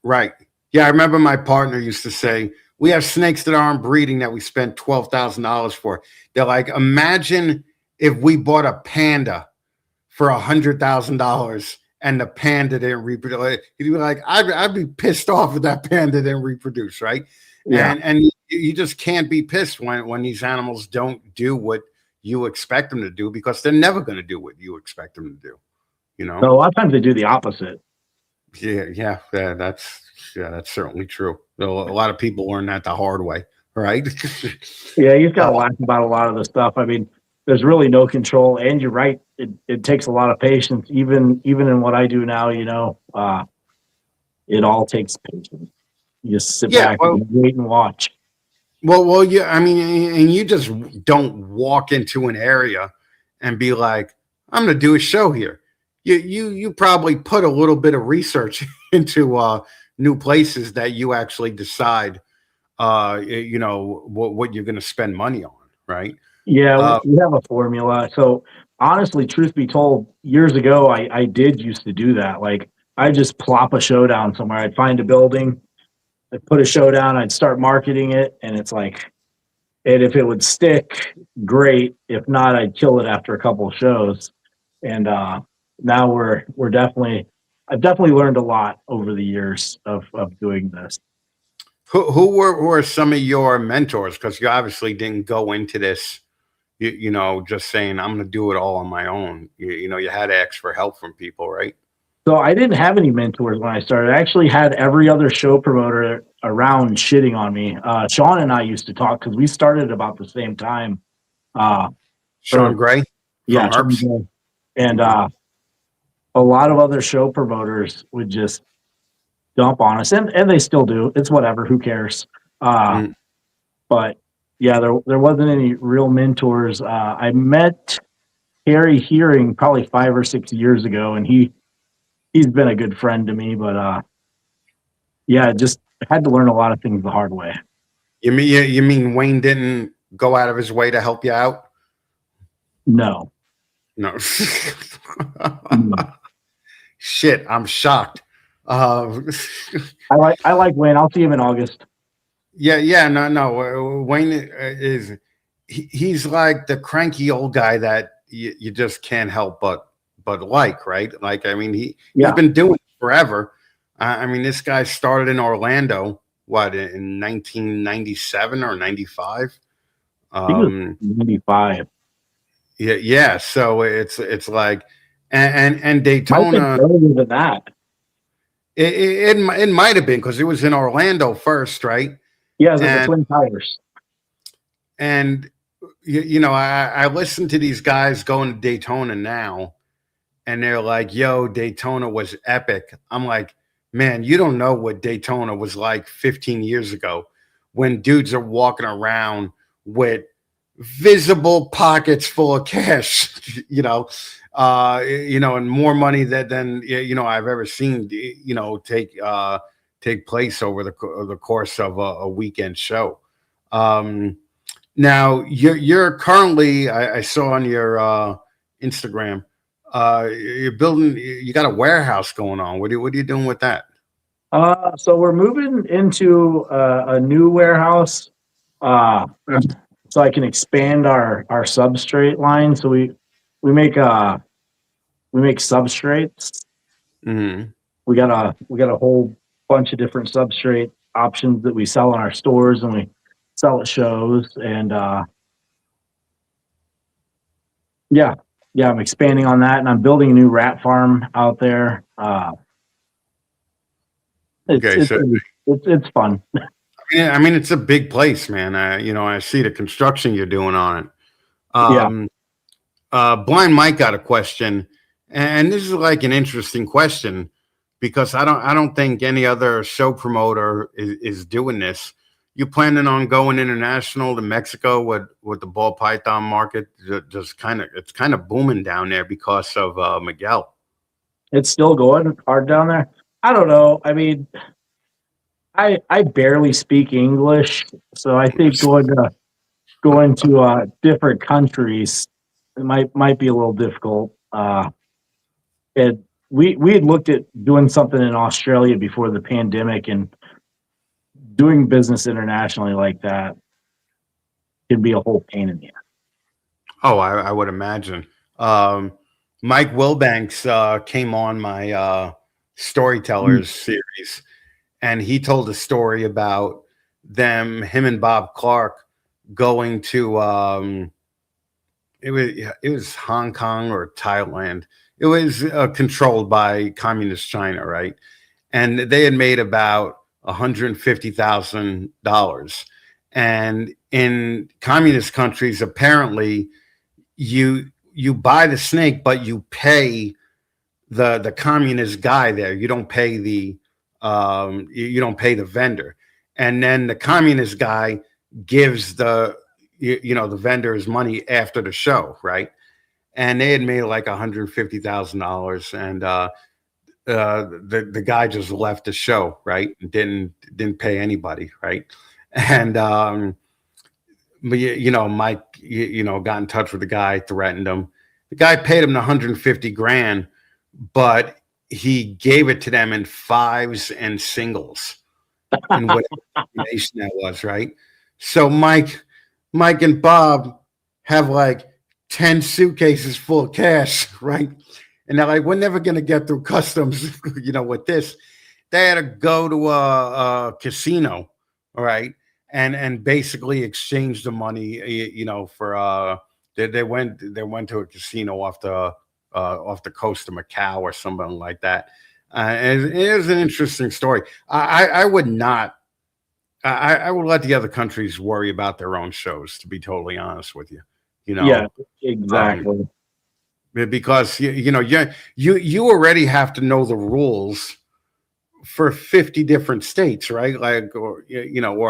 Right. Yeah, I remember my partner used to say, we have snakes that aren't breeding that we spent $12,000 for. They're like, imagine if we bought a panda for $100,000 and the panda didn't reproduce. He'd be like, I'd be pissed off if that panda didn't reproduce, right? Yeah. And you just can't be pissed when these animals don't do what you expect them to do, because they're never going to do what you expect them to do. You know, So a lot of times they do the opposite. Yeah, that's certainly true. A lot of people learn that the hard way, right? Yeah, you've got to laugh about a lot of the stuff. I mean, there's really no control, and you're right. It takes a lot of patience, even in what I do now. You know, it all takes patience. You just sit back and wait and watch. Well, yeah. I mean, and you just don't walk into an area and be like, "I'm going to do a show here." You probably put a little bit of research into new places that you actually decide, you know, what you're going to spend money on, right? Yeah, we have a formula. So honestly, truth be told, years ago, I did used to do that. Like I just plop a show down somewhere. I'd find a building, I'd put a show down, I'd start marketing it, and it's like, and if it would stick, great. If not, I'd kill it after a couple of shows. And now I've definitely learned a lot over the years of doing this. Who were some of your mentors? Because you obviously didn't go into this, you know, just saying I'm going to do it all on my own. You know, you had to ask for help from people, right? So I didn't have any mentors when I started. I actually had every other show promoter around shitting on me. Sean and I used to talk because we started about the same time. Sean Gray? Yeah. Sean Gray. And a lot of other show promoters would just dump on us, and they still do. It's whatever. Who cares? But yeah, there wasn't any real mentors. I met Harry Hearing probably 5 or 6 years ago, and he's been a good friend to me. But yeah, just had to learn a lot of things the hard way. You mean Wayne didn't go out of his way to help you out? No. Shit, I'm shocked. I like Wayne. I'll see him in August. Yeah, no. Wayne he's like the cranky old guy that you just can't help but like, right? Like, I mean, he's been doing it forever. I mean, this guy started in Orlando, what, in 1997 or 95? I think it was 95. Yeah. So it's like, and Daytona. Earlier than that. It might have been because it was in Orlando first, right? Yeah, it was the Twin Towers. And you know, I listen to these guys going to Daytona now, and they're like, "Yo, Daytona was epic." I'm like, "Man, you don't know what Daytona was like 15 years ago, when dudes are walking around with visible pockets full of cash, you know, and more money than I've ever seen, take place over the course of a weekend show. Now you're currently, I saw on your Instagram, you're building. You got a warehouse going on. What are you doing with that? So we're moving into a new warehouse, so I can expand our substrate line. So we make substrates. Mm-hmm. We got a whole bunch of different substrate options that we sell in our stores and we sell at shows. And yeah, I'm expanding on that, and I'm building a new rat farm out there. It's fun. Yeah, I mean, it's a big place, man. I see the construction you're doing on it. Blind Mike got a question, and this is like an interesting question because I don't think any other show promoter is doing this. You planning on going international to Mexico with the ball python market? It's kind of booming down there because of Miguel. It's still going hard down there. I don't know. I mean, I barely speak English, so I think going to different countries it might be a little difficult. We had looked at doing something in Australia before the pandemic, and doing business internationally like that can be a whole pain in the ass. Oh, I would imagine. Mike Wilbanks came on my Storytellers series, and he told a story about him and Bob Clark going to it was Hong Kong or Thailand. It was controlled by communist China, right? And they had made about $150,000. And in communist countries, apparently, you buy the snake, but you pay the communist guy there. You don't pay the vendor, and then the communist guy gives the vendor his money after the show, right? And they had made like $150,000, and the guy just left the show, right? Didn't pay anybody, right? And Mike, got in touch with the guy, threatened him. The guy paid him the 150 grand, but he gave it to them in fives and singles, in whatever combination that was, right? So Mike and Bob have like 10 suitcases full of cash, right? And they're like, we're never going to get through customs, with this. They had to go to a casino, all right, and basically exchange the money, for they went to a casino off the coast of Macau or something like that. And it is an interesting story. I would not. I would let the other countries worry about their own shows, to be totally honest with you. Yeah, exactly. Because you already have to know the rules for 50 different states, right? Like, or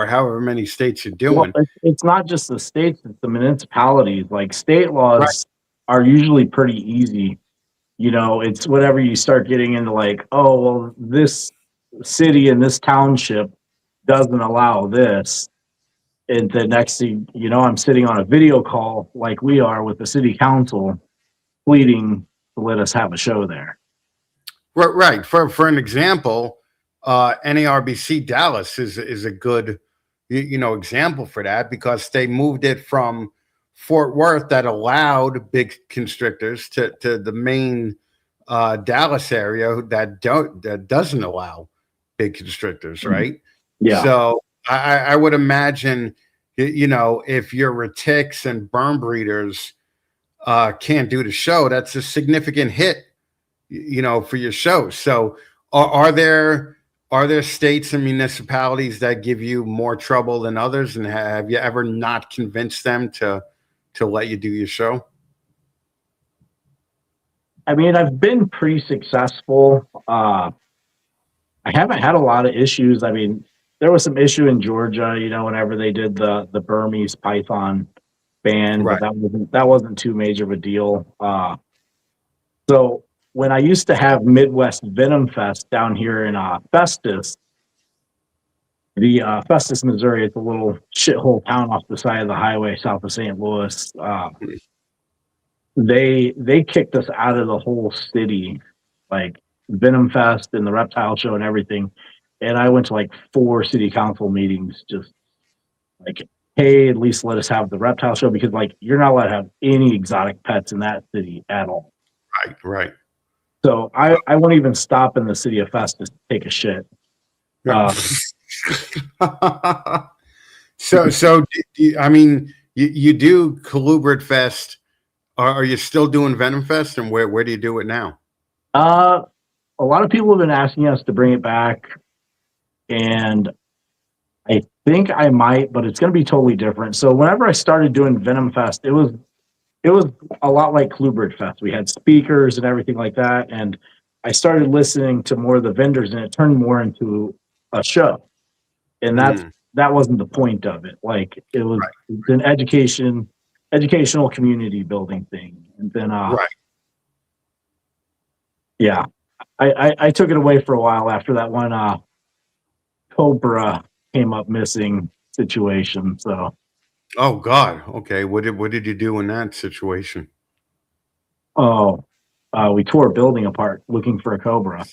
however many states you're doing. Well, it's not just the states; it's the municipalities. Like state laws are usually pretty easy. It's whenever you start getting into like, oh well, this city and this township doesn't allow this. And the next thing I'm sitting on a video call like we are with the city council pleading to let us have a show there. Right. For an example, NARBC Dallas is a good example for that, because they moved it from Fort Worth that allowed big constrictors to the main Dallas area that doesn't allow big constrictors, right? Yeah. So I would imagine, if your retics and burn breeders can't do the show, that's a significant hit, for your show. So are there states and municipalities that give you more trouble than others? And have you ever not convinced them to let you do your show? I mean, I've been pretty successful. I haven't had a lot of issues. I mean, there was some issue in Georgia, whenever they did the Burmese python ban, right. But that wasn't too major of a deal. So when I used to have Midwest Venom Fest down here in Festus, Festus, Missouri, it's a little shithole town off the side of the highway south of St. Louis. they kicked us out of the whole city, like Venom Fest and the Reptile Show and everything. And I went to like 4 city council meetings, just like, hey, at least let us have the Reptile Show, because like you're not allowed to have any exotic pets in that city at all. Right. So I won't even stop in the city of Festus to take a shit. So I mean, you do Colubrid Fest. Are you still doing Venom Fest, and where do you do it now? A lot of people have been asking us to bring it back, and I think I might, but it's going to be totally different. So whenever I started doing Venom Fest, it was a lot like Colubrid Fest. We had speakers and everything like that, and I started listening to more of the vendors, and it turned more into a show. And that wasn't the point of it. Like it was an educational community building thing. And then yeah, I took it away for a while after that one Cobra came up missing situation. So oh God, okay. What did you do in that situation? We tore a building apart looking for a Cobra.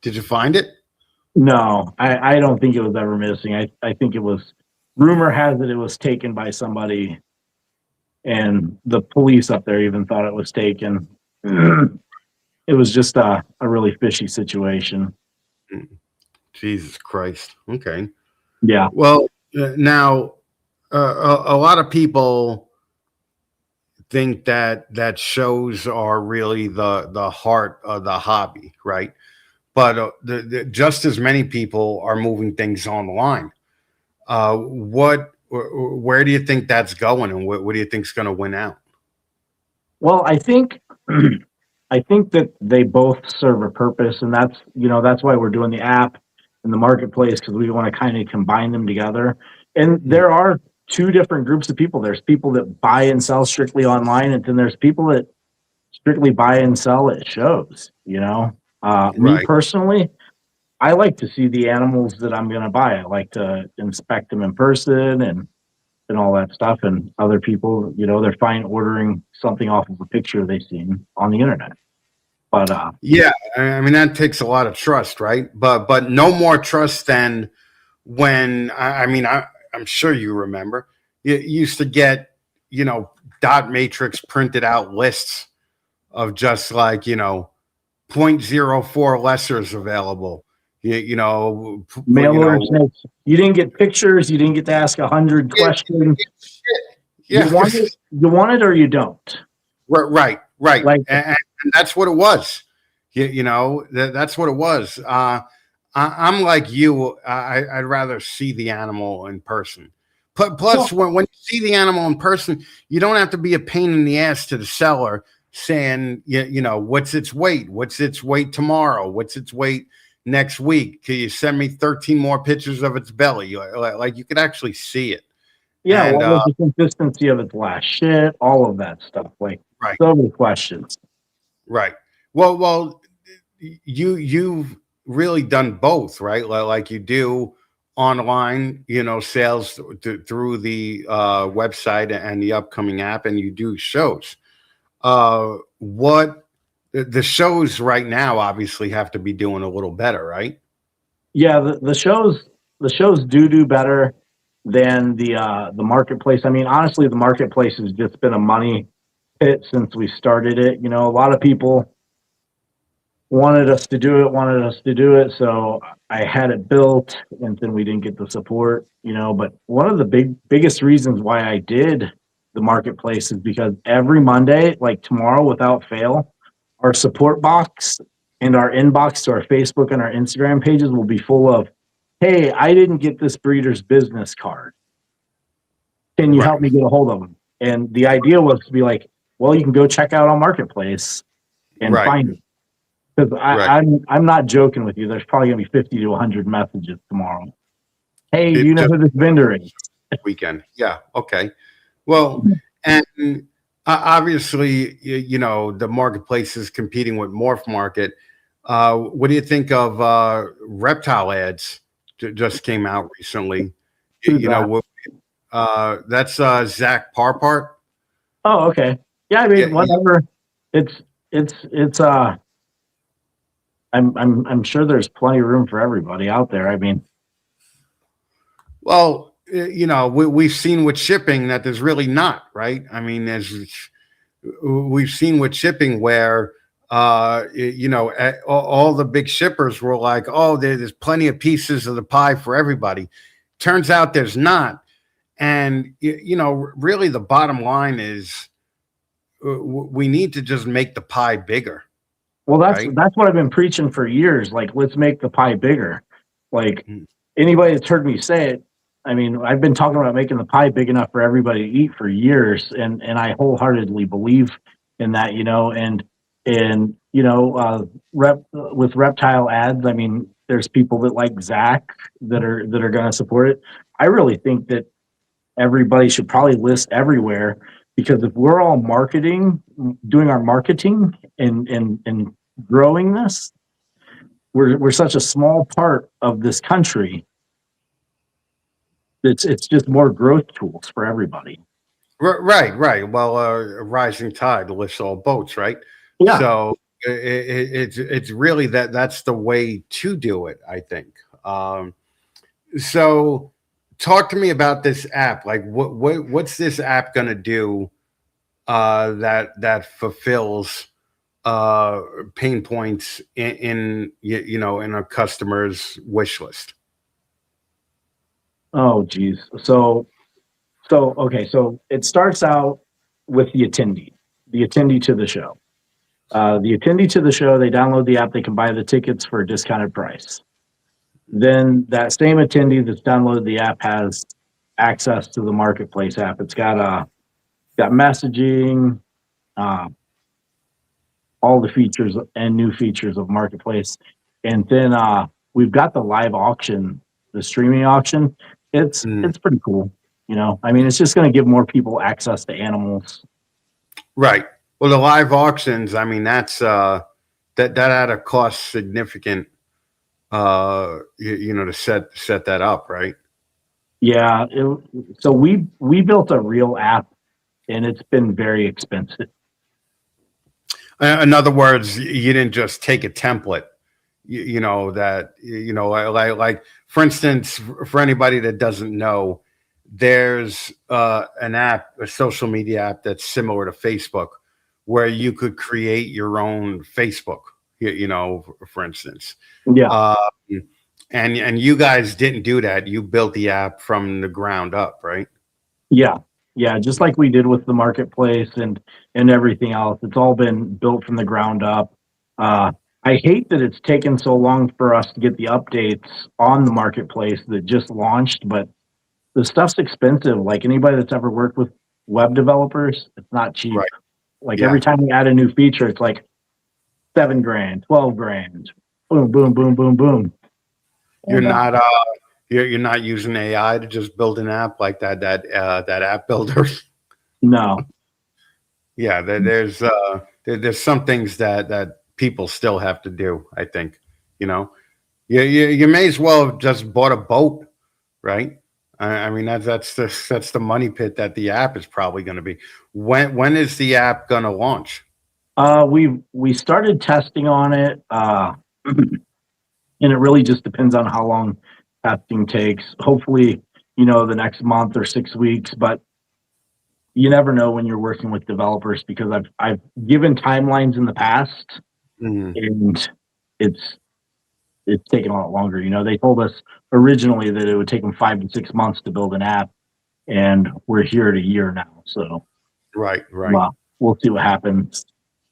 Did you find it? No, I don't think it was ever missing. I think it was, rumor has it was taken by somebody, and the police up there even thought it was taken. It was just a really fishy situation. Jesus Christ. Okay. Yeah. Well, now a lot of people think that shows are really the heart of the hobby, right? But just as many people are moving things online. Where do you think that's going, and what do you think is going to win out? Well, I think that they both serve a purpose, and that's why we're doing the app and the marketplace, because we want to kind of combine them together. And there are 2 different groups of people. There's people that buy and sell strictly online, and then there's people that strictly buy and sell at shows. Me personally, I like to see the animals that I'm going to buy. I like to inspect them in person and all that stuff. And other people, they're fine ordering something off of a picture they've seen on the internet. But yeah, I mean, that takes a lot of trust, right? But no more trust than when I'm sure you remember, you used to get dot matrix printed out lists of just like 0.04 lessers available. Mail order snakes. You didn't get pictures. You didn't get to ask 100 questions. Yeah. You want it or you don't. Right. Like, and that's what it was. That's what it was. I'm like you. I'd rather see the animal in person. Plus, when you see the animal in person, you don't have to be a pain in the ass to the seller saying, what's its weight? What's its weight tomorrow? What's its weight next week? Can you send me 13 more pictures of its belly? Like you could actually see it. Yeah, and, what was the consistency of its last shit? All of that stuff. Like, so many questions. Right. Well, you've really done both, right? Like you do online, sales through the website and the upcoming app, and you do shows. What the shows right now obviously have to be doing a little better, right? Yeah, the shows do better than the marketplace. I mean, honestly, the marketplace has just been a money pit since we started it. A lot of people wanted us to do it, so I had it built, and then we didn't get the support. But one of the biggest reasons why I did the marketplace is because every Monday, like tomorrow without fail, our support box and our inbox to our Facebook and our Instagram pages will be full of, hey, I didn't get this breeder's business card. Can you help me get a hold of them? And the idea was to be like, well, you can go check out on Marketplace and find it. Because I'm not joking with you. There's probably going to be 50 to 100 messages tomorrow. Hey, do you know who this vendor is? Weekend. Yeah. Okay. Well, and obviously, the marketplace is competing with Morph Market. What do you think of reptile ads? Just came out recently. That's Zach Parpart. Oh, okay. Yeah, I mean, whatever. It's I'm sure there's plenty of room for everybody out there. I mean, Well, we've seen with shipping that there's really not, right? I mean, we've seen with shipping where, all the big shippers were like, oh, there's plenty of pieces of the pie for everybody. Turns out there's not. And, really the bottom line is we need to just make the pie bigger. well, right? that's what I've been preaching for years. Like, let's make the pie bigger. Like, anybody that's heard me say it, I mean, I've been talking about making the pie big enough for everybody to eat for years, and I wholeheartedly believe in that. With reptile ads, I mean, there's people that like Zach that are going to support it. I really think that everybody should probably list everywhere, because if we're all doing our marketing and growing this, we're such a small part of this country. It's just more growth tools for everybody. Right. Well, a rising tide lifts all boats, right? Yeah. So it's really that's the way to do it, I think. So talk to me about this app. Like, what's this app going to do that fulfills pain points in a customer's wish list? Oh, geez. So it starts out with the attendee to the show. The attendee to the show, they download the app, they can buy the tickets for a discounted price. Then that same attendee that's downloaded the app has access to the marketplace app. It's got messaging, all the features and new features of marketplace. And then we've got the live auction, the streaming auction. It's pretty cool. I mean, it's just going to give more people access to animals. Right. Well, the live auctions, I mean, that's that had to cost significant, to set that up, right? Yeah. So we built a real app, and it's been very expensive. In other words, you didn't just take a template, like for instance, for anybody that doesn't know, there's an app, a social media app that's similar to Facebook, where you could create your own Facebook, for instance. Yeah. And you guys didn't do that. You built the app from the ground up, right? Yeah. Yeah. Just like we did with the marketplace and everything else. It's all been built from the ground up. I hate that it's taken so long for us to get the updates on the marketplace that just launched, but the stuff's expensive. Like, anybody that's ever worked with web developers, it's not cheap. Right. Like, every time we add a new feature, it's like $7,000, $12,000. Boom, boom, boom, boom, boom. You're not you're not using AI to just build an app like that app builder. No. Yeah, there's some things that people still have to do, I think. You may as well have just bought a boat, right? I mean, that's the money pit that the app is probably going to be. When is the app going to launch? We started testing on it, and it really just depends on how long testing takes. Hopefully, the next month or 6 weeks, but you never know when you're working with developers, because I've given timelines in the past, and it's taken a lot longer. They told us originally that it would take them 5 to 6 months to build an app, and we're here at a year now. So right. We'll see what happens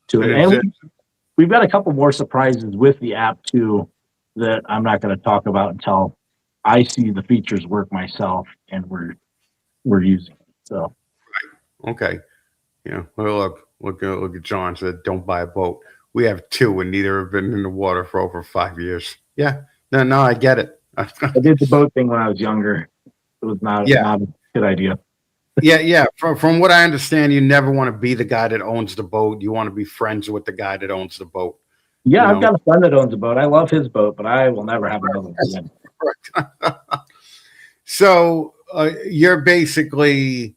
to it. And we've got a couple more surprises with the app too that I'm not going to talk about until I see the features work myself and we're using it. So okay. Well, look at John said, don't buy a boat. We have 2, and neither have been in the water for over 5 years. Yeah. No, I get it. I did the boat thing when I was younger. It was not a good idea. Yeah. From what I understand, you never want to be the guy that owns the boat. You want to be friends with the guy that owns the boat. Yeah, I've got a friend that owns a boat. I love his boat, but I will never have another one again. So you're basically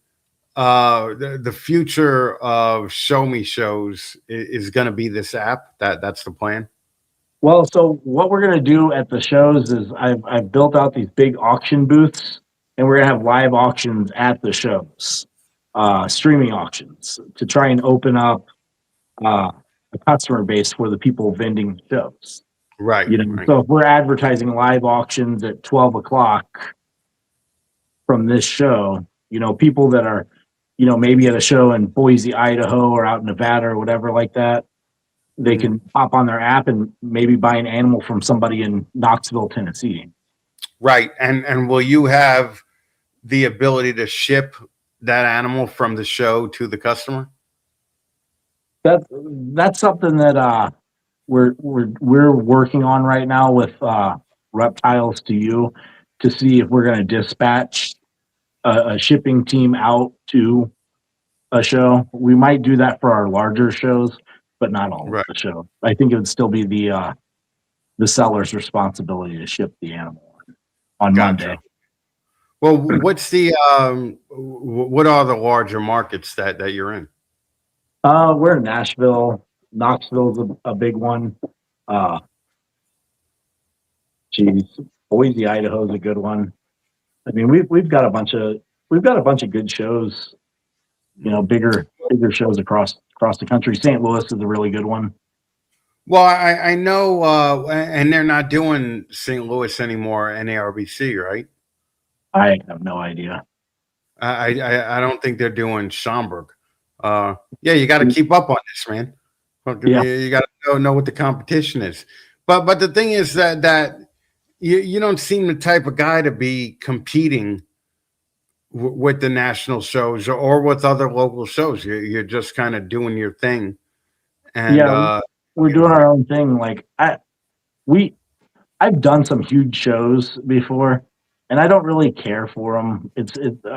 the future of Show Me shows is going to be this app. That's the plan. Well, so what we're gonna do at the shows is I've built out these big auction booths, and we're gonna have live auctions at the shows, streaming auctions to try and open up a customer base for the people vending shows. Right. Right. So if we're advertising live auctions at 12 o'clock from this show, people that are, maybe at a show in Boise, Idaho, or out in Nevada or whatever like that, they can pop on their app and maybe buy an animal from somebody in Knoxville, Tennessee. Right. And will you have the ability to ship that animal from the show to the customer? That's something that we're working on right now with Reptiles to You to see if we're going to dispatch a shipping team out to a show. We might do that for our larger shows, but not all of the show. I think it would still be the seller's responsibility to ship the animal on Monday. Well, what's the what are the larger markets that you're in? We're in Nashville. Knoxville's a big one. Boise, Idaho's a good one. I mean, we've got a bunch of good shows. Bigger shows across the country. St. Louis is a really good one. Well, I know, and they're not doing St. Louis anymore, NARBC, right? I have no idea. I don't think they're doing Schaumburg. Yeah, you got to keep up on this, man. Yeah. You got to know what the competition is. But the thing is that you don't seem the type of guy to be competing with the national shows or with other local shows. You're just kind of doing your thing. And we're doing our own thing. Like I've done some huge shows before, and I don't really care for them.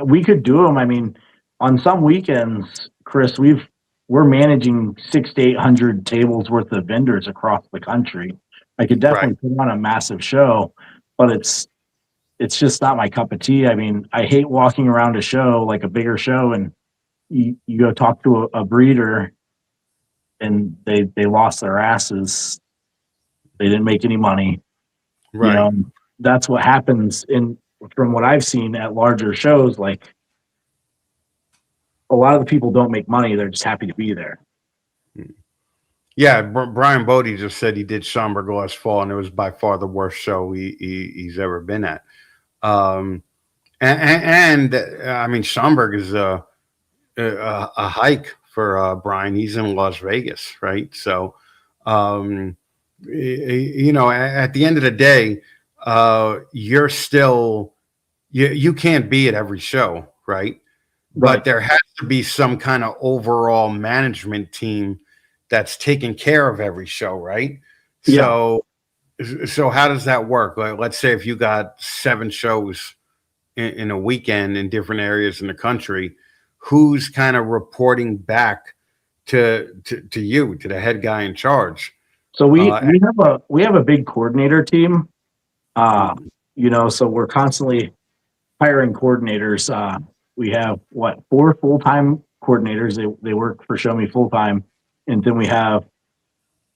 We could do them. I mean, on some weekends, Chris, we're managing 600 to 800 tables worth of vendors across the country. I could definitely put on a massive show, but it's just not my cup of tea. I mean, I hate walking around a show, like a bigger show, and you go talk to a breeder and they lost their asses. They didn't make any money. Right. That's what happens from what I've seen at larger shows. Like, a lot of the people don't make money. They're just happy to be there. Yeah. Brian Bodie just said he did Schaumburg last fall, and it was by far the worst show he's ever been at. And I mean, Schaumburg is a hike for Brian. He's in Las Vegas, right? So, at the end of the day, you're still you can't be at every show, right? But there has to be some kind of overall management team that's taking care of every show, right? Yeah. So how does that work? Like, let's say if you got 7 shows in a weekend in different areas in the country, who's kind of reporting back to you, to the head guy in charge? So we have a big coordinator team. So we're constantly hiring coordinators. We have 4 full-time coordinators. They work for Show Me full-time. And then we have,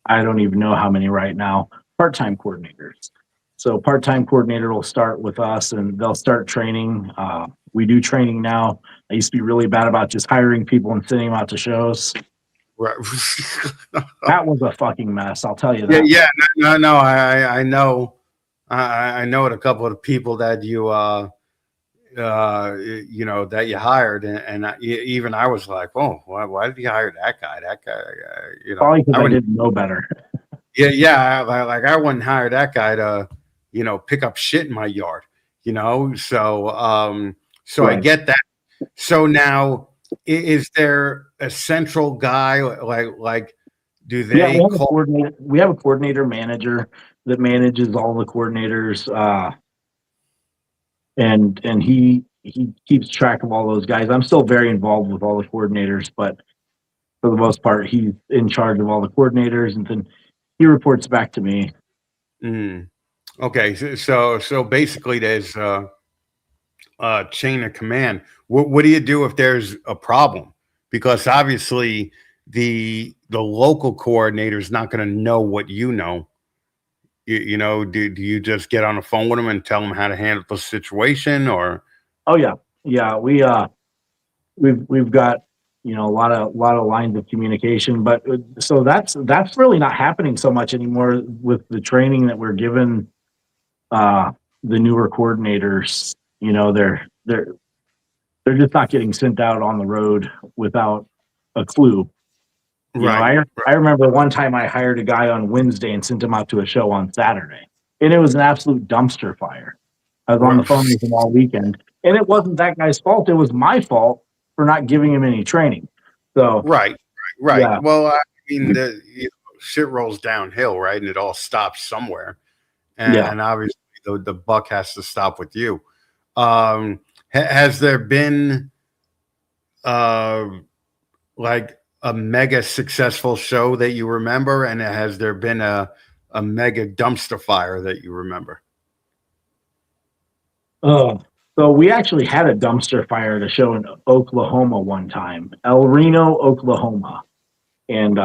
I don't even know how many right now, part-time coordinators. So part-time coordinator will start with us and they'll start training. We do training now. I used to be really bad about just hiring people and sending them out to shows. Right. That was a fucking mess. I'll tell you that. Yeah. No. I know. I know a couple of the people that you that you hired, and even I was like, oh, why did you hire that guy? That guy, probably because I didn't know better. Yeah. Like I wouldn't hire that guy to, pick up shit in my yard. So right. I get that. So now, is there a central guy like? Do they? Yeah, we have a coordinator manager that manages all the coordinators. And he keeps track of all those guys. I'm still very involved with all the coordinators, but for the most part, he's in charge of all the coordinators, and then he reports back to me. Okay, so basically, there's chain of command. What do you do if there's a problem? Because obviously the local coordinator is not going to know what you know. You know, do you just get on the phone with them and tell them how to handle the situation, or? Oh yeah, yeah. We've got, you know, a lot of lines of communication, but so that's really not happening so much anymore with the training that we're given. The newer coordinators, you know, they're just not getting sent out on the road without a clue. You know, I remember one time I hired a guy on Wednesday and sent him out to a show on Saturday, and it was an absolute dumpster fire. I was on the phone with him all weekend, and it wasn't that guy's fault. It was my fault for not giving him any training. So right. Yeah. Well, I mean, shit rolls downhill, right? And it all stops somewhere, and obviously the buck has to stop with you. Has there been like a mega successful show that you remember, and has there been a mega dumpster fire that you remember? So we actually had a dumpster fire at a show in Oklahoma one time, El Reno, Oklahoma, and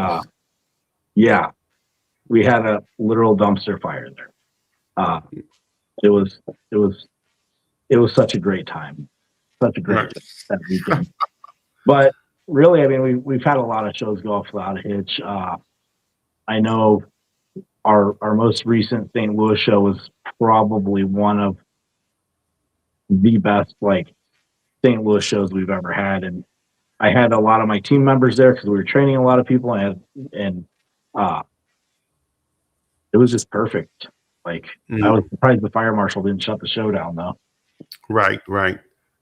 yeah, we had a literal dumpster fire there. It was such a great time, such a great time that weekend. But really, I mean, we've had a lot of shows go off without a hitch. I know our most recent St. Louis show was probably one of the best like St. Louis shows we've ever had, and I had a lot of my team members there because we were training a lot of people, and it was just perfect. Like I was surprised the fire marshal didn't shut the show down though. Right.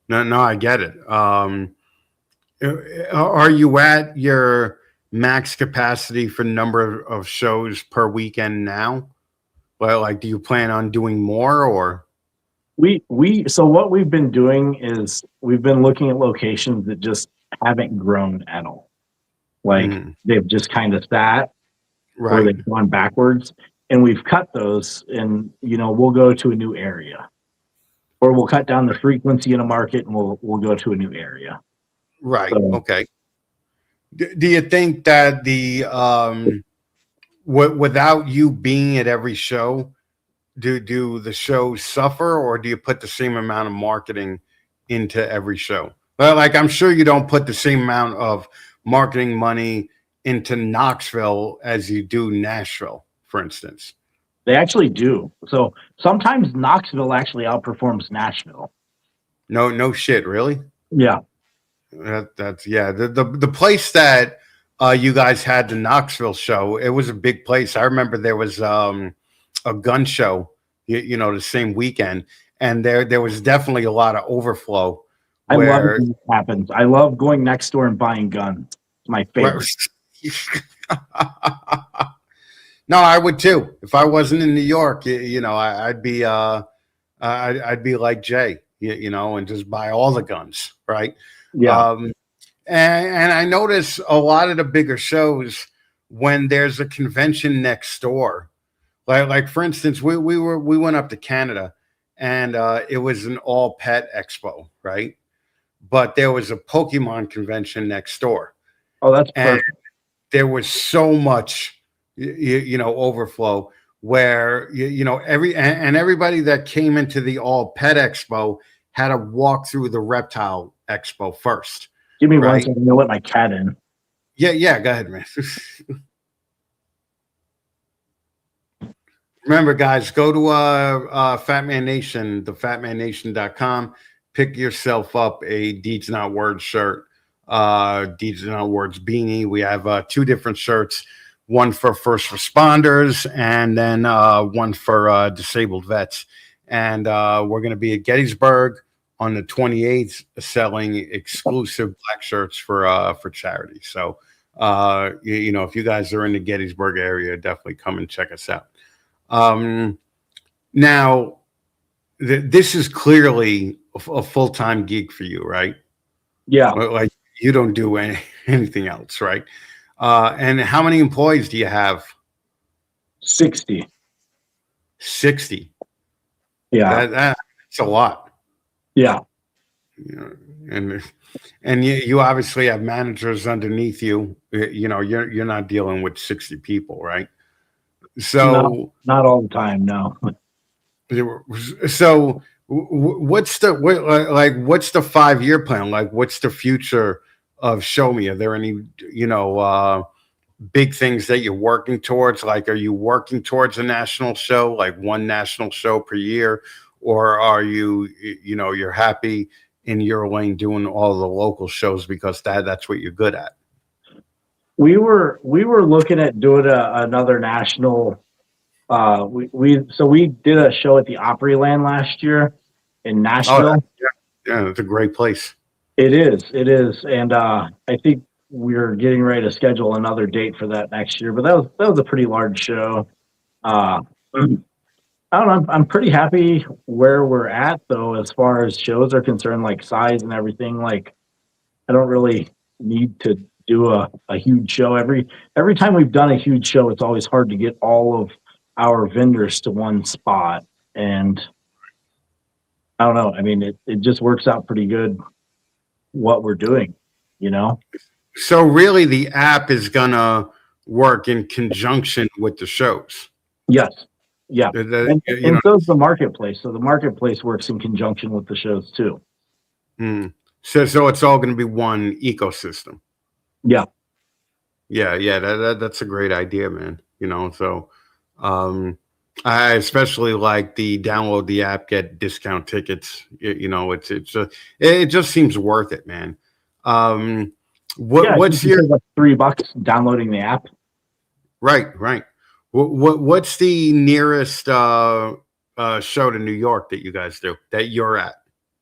No, I get it. Are you at your max capacity for number of shows per weekend now? Well, like, do you plan on doing more, or? So what we've been doing is we've been looking at locations that just haven't grown at all. Like they've just kind of sat, or they've gone backwards, and we've cut those, and you know, we'll go to a new area, or we'll cut down the frequency in a market and we'll go to a new area. Right. So, okay. Do you think that without you being at every show, do the shows suffer, or do you put the same amount of marketing into every show? Well, like, I'm sure you don't put the same amount of marketing money into Knoxville as you do Nashville, for instance. They actually do. So sometimes Knoxville actually outperforms Nashville. No shit, really? Yeah. That's the place that you guys had the Knoxville show. It was a big place. I remember there was a gun show, you know, the same weekend, and there was definitely a lot of overflow. I love it when it happens. I love going next door and buying guns. It's my favorite. No, I would too. If I wasn't in New York, you know, I'd be like Jay, you know, and just buy all the guns, right? Yeah. And I notice a lot of the bigger shows, when there's a convention next door, like for instance, we went up to Canada, and it was an all pet expo, right? But there was a Pokemon convention next door. Oh, that's perfect. And there was so much, you know, overflow, where you know, everybody that came into the all pet expo had to walk through the reptile expo first. Give me one second. I'm gonna let my cat in. Yeah, go ahead, man. Remember, guys, go to Fat Man Nation, thefatmannation.com. Pick yourself up a Deeds Not Words shirt, Deeds Not Words beanie. We have 2 different shirts, one for first responders, and then one for disabled vets. And we're going to be at Gettysburg on the 28th, selling exclusive black shirts for charity. So, you know, if you guys are in the Gettysburg area, definitely come and check us out. Now, this is clearly a full-time gig for you, right? Yeah. Like, you don't do anything else, right? And how many employees do you have? 60. 60. Yeah. That's a lot. Yeah. You know, and you obviously have managers underneath you. You know, you're not dealing with 60 people, right? So not all the time, no. So what's the 5-year plan? Like, what's the future of Show Me? Are there any, big things that you're working towards? Like, are you working towards a national show, like one national show per year? Or are you, you're happy in your lane doing all the local shows because that's what you're good at? We were looking at doing another national. We did a show at the Opryland last year in Nashville. Oh, yeah, it's a great place. It is, and I think we're getting ready to schedule another date for that next year. But that was a pretty large show. I don't know. I'm pretty happy where we're at, though, as far as shows are concerned, like size and everything. Like, I don't really need to do a huge show. Every time we've done a huge show, it's always hard to get all of our vendors to one spot. And I don't know. I mean, it just works out pretty good what we're doing, So really the app is going to work in conjunction with the shows. Yes. Yeah. And so is the marketplace. So the marketplace works in conjunction with the shows too. So it's all going to be one ecosystem. Yeah. Yeah. That's a great idea, man. So I especially like the download the app, get discount tickets. It just seems worth it, man. What's your $3 downloading the app? Right. What's the nearest show to New York that you guys do, that you're at?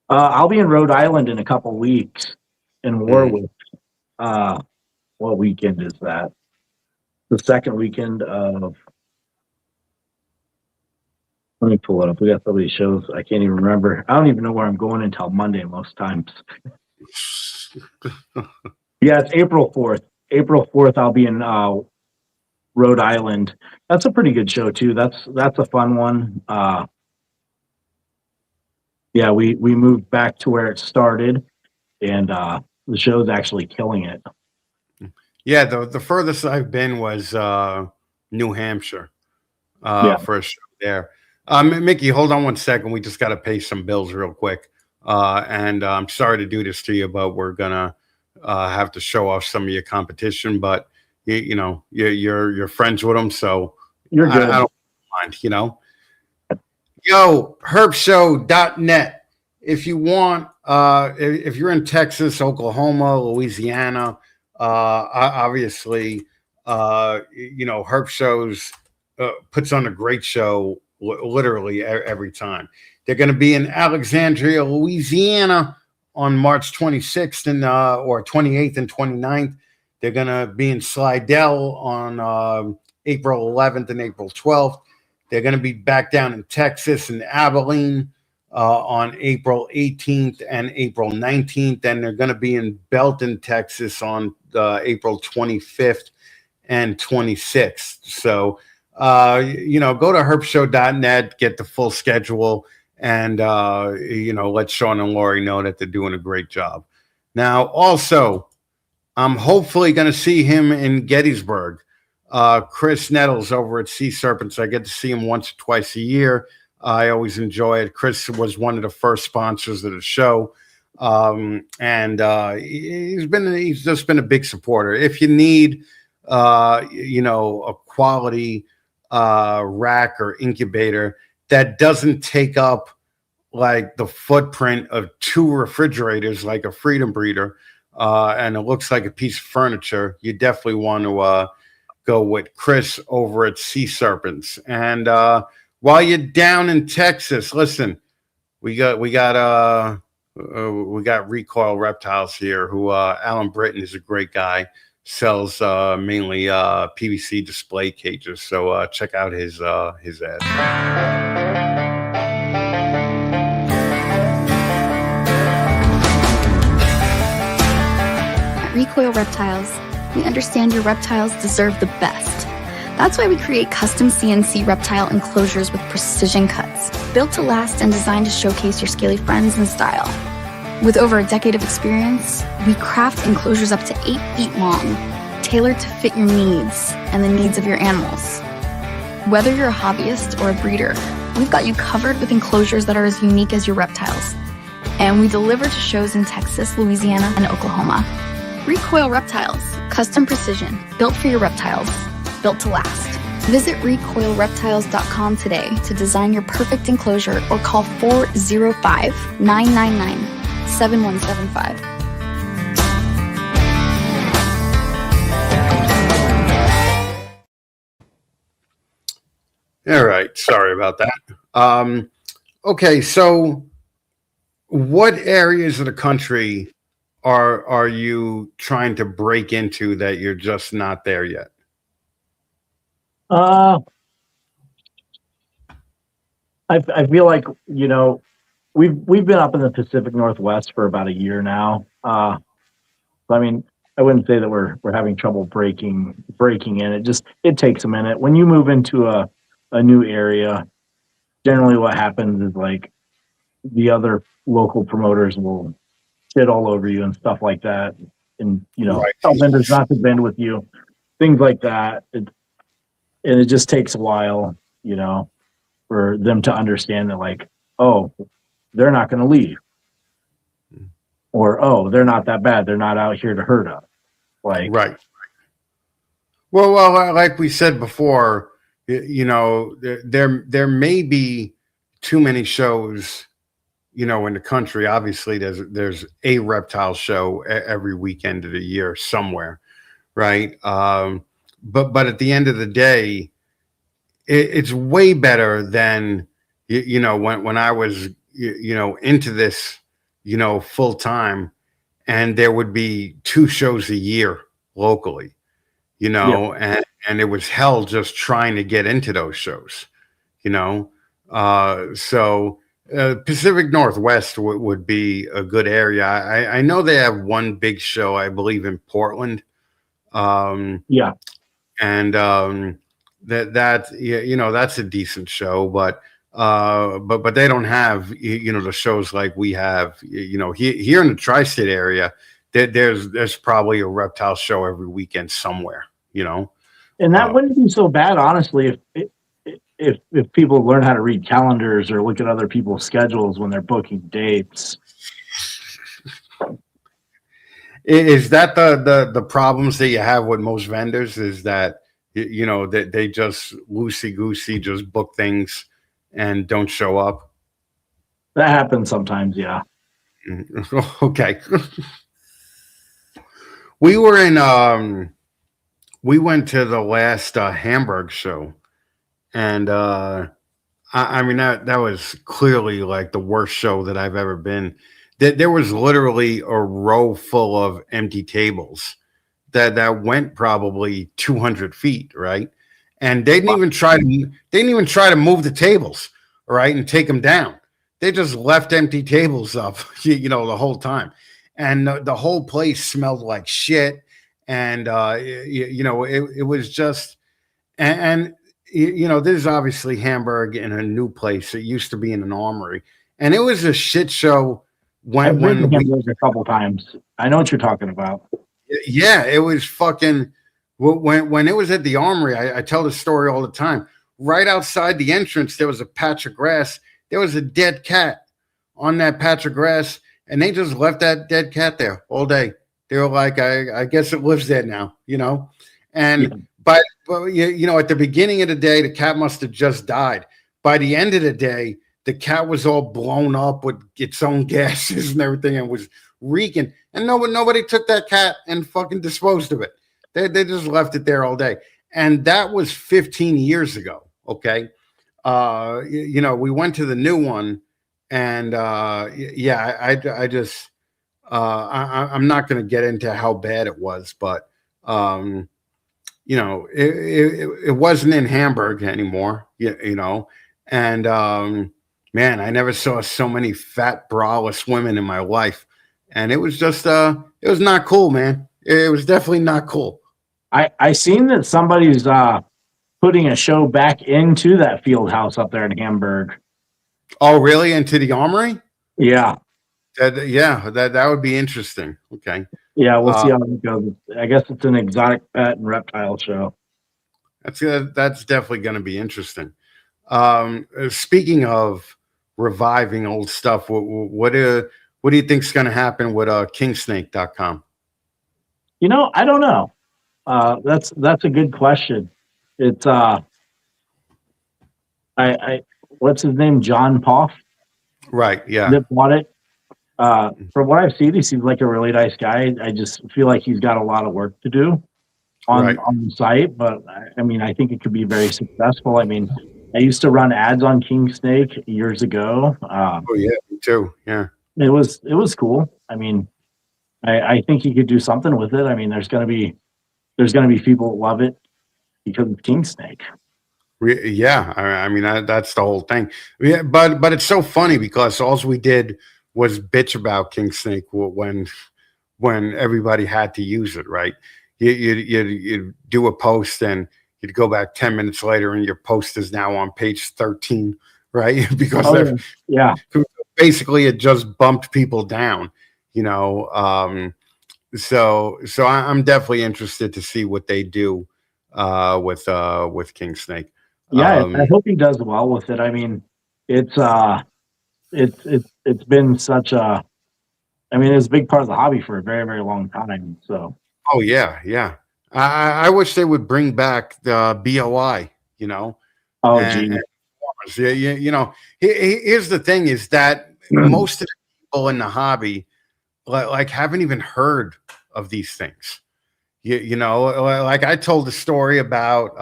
I'll be in Rhode Island in a couple weeks in Warwick. What weekend is that? The second weekend of. Let me pull it up. We got so many shows I can't even remember. I don't even know where I'm going until Monday most times. Yeah, it's April 4th. April 4th, I'll be in Rhode Island. That's a pretty good show too. That's a fun one. Yeah, we moved back to where it started, and the show's actually killing it. Yeah, the furthest I've been was New Hampshire for a show there. Mickey, hold on 1 second. We just got to pay some bills real quick. And I'm sorry to do this to you, but we're gonna have to show off some of your competition. But you're friends with them, so you're good. I don't mind. Yo, herbshow.net. If you want, if you're in Texas, Oklahoma, Louisiana, obviously, Herb Shows puts on a great show literally every time. They're going to be in Alexandria, Louisiana on March 26th or 28th and 29th. They're going to be in Slidell on April 11th and April 12th. They're going to be back down in Texas and Abilene on April 18th and April 19th. And they're going to be in Belton, Texas on April 25th and 26th. So, go to herbshow.net, get the full schedule, and, let Sean and Lori know that they're doing a great job. Now, also, I'm hopefully going to see him in Gettysburg. Chris Nettles over at Sea Serpents. I get to see him once or twice a year. I always enjoy it. Chris was one of the first sponsors of the show. He's just been a big supporter. If you need, a quality rack or incubator that doesn't take up like the footprint of 2 refrigerators like a Freedom Breeder, and it looks like a piece of furniture, you definitely want to go with Chris over at Sea Serpents. And while you're down in Texas, listen, we got Recoil Reptiles here, who Alan Britton is a great guy, sells mainly PVC display cages. So check out his ad. At Recoil Reptiles, we understand your reptiles deserve the best. That's why we create custom CNC reptile enclosures with precision cuts, built to last and designed to showcase your scaly friends in style. With over a decade of experience, we craft enclosures up to 8 feet long, tailored to fit your needs and the needs of your animals. Whether you're a hobbyist or a breeder, we've got you covered with enclosures that are as unique as your reptiles. And we deliver to shows in Texas, Louisiana, and Oklahoma. Recoil Reptiles, custom precision, built for your reptiles, built to last. Visit recoilreptiles.com today to design your perfect enclosure or call 405-999-7175. All right. Sorry about that. Okay. So what areas of the country are you trying to break into that you're just not there yet? I feel like, you know, we've been up in the Pacific Northwest for about a year now. I mean, I wouldn't say that we're having trouble breaking in. It takes a minute. When you move into a new area, generally what happens is like the other local promoters will shit all over you and stuff like that. And, you know, tell vendors not to vend with you, things like that. And it just takes a while, you know, for them to understand that, like, oh, they're not going to leave. Or, oh, they're not that bad. They're not out here to hurt us. Like, right. Well, like we said before, you know, there may be too many shows, you know, in the country. Obviously, there's a reptile show every weekend of the year somewhere, right? But at the end of the day, it's way better than, you know, when I was, you know, into this, you know, full time, and there would be 2 shows a year locally, you know, and it was hell just trying to get into those shows, you know. So Pacific Northwest would be a good area. I know they have one big show, I believe, in Portland. And that you know, that's a decent show, but they don't have, you know, the shows like we have, you know, here in the tri-state area. There's probably a reptile show every weekend somewhere, you know. And that wouldn't be so bad, honestly, if people learn how to read calendars or look at other people's schedules when they're booking dates. Is that the problems that you have with most vendors? Is that, you know, that they just loosey-goosey just book things and don't show up? That happens sometimes, yeah. Okay. We were in we went to the last Hamburg show, and I mean that was clearly like the worst show that I've ever been. There was literally a row full of empty tables that went probably 200 feet, right? And they didn't even try to move the tables, right, and take them down. They just left empty tables up, you know, the whole time. And the whole place smelled like shit. And, you know, it was just, and, you know, this is obviously Hamburg in a new place. It used to be in an armory. And it was a shit show I've been to Hamburg a couple times. I know what you're talking about. Yeah, it was fucking, when it was at the armory, I tell the story all the time. Right outside the entrance, there was a patch of grass. There was a dead cat on that patch of grass. And they just left that dead cat there all day. They were like, I guess it lives there now, you know? And but you know, at the beginning of the day, the cat must have just died. By the end of the day, the cat was all blown up with its own gases and everything and was reeking. And nobody took that cat and fucking disposed of it. They just left it there all day. And that was 15 years ago, okay? You know, we went to the new one. And yeah, I just I'm not going to get into how bad it was, but you know, it wasn't in Hamburg anymore, you know, and man, I never saw so many fat braless women in my life, and it was just it was not cool, man. It was definitely not cool. I seen that somebody's putting a show back into that field house up there in Hamburg. Oh, really? Into the armory? Yeah. That would be interesting. Okay. Yeah, we'll see how it goes. I guess it's an exotic pet and reptile show. That's definitely going to be interesting. Speaking of reviving old stuff, what do you think is going to happen with kingsnake.com? I don't know. That's a good question. It's I what's his name? John Poff. Right. Yeah. That bought it. From what I've seen, he seems like a really nice guy. I just feel like he's got a lot of work to do on the site, but I mean, I think it could be very successful. I mean, I used to run ads on King Snake years ago. Oh yeah, me too. Yeah, it was cool. I mean, I think he could do something with it. I mean, there's gonna be people that love it because of King Snake. Yeah, I mean that's the whole thing. Yeah, but it's so funny because all we did was bitch about King Snake when everybody had to use it, right? You do a post and you'd go back 10 minutes later and your post is now on page 13, right? Because basically it just bumped people down, So I'm definitely interested to see what they do with King Snake. Yeah, I hope he does well with it. I mean, it's been such a, I mean, it's a big part of the hobby for a very, very long time. So. Oh yeah. I wish they would bring back the BOI. Oh, gee. Here's the thing: is that most of the people in the hobby like haven't even heard of these things. Like I told the story about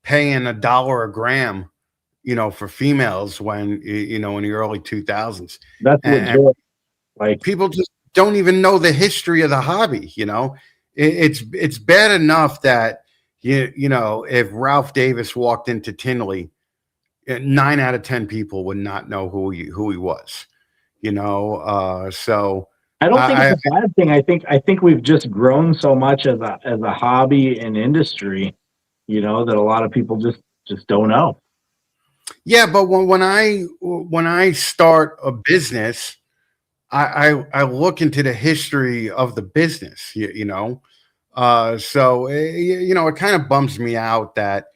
paying $1 a gram, for females when in the early 2000s. That's legit. Like people just don't even know the history of the hobby. It's bad enough that if Ralph Davis walked into Tinley, 9 out of 10 people would not know who he was. So I don't think it's a bad thing. I think we've just grown so much as a hobby and industry, that a lot of people just don't know. Yeah, but when I start a business, I look into the history of the business, so it kind of bums me out that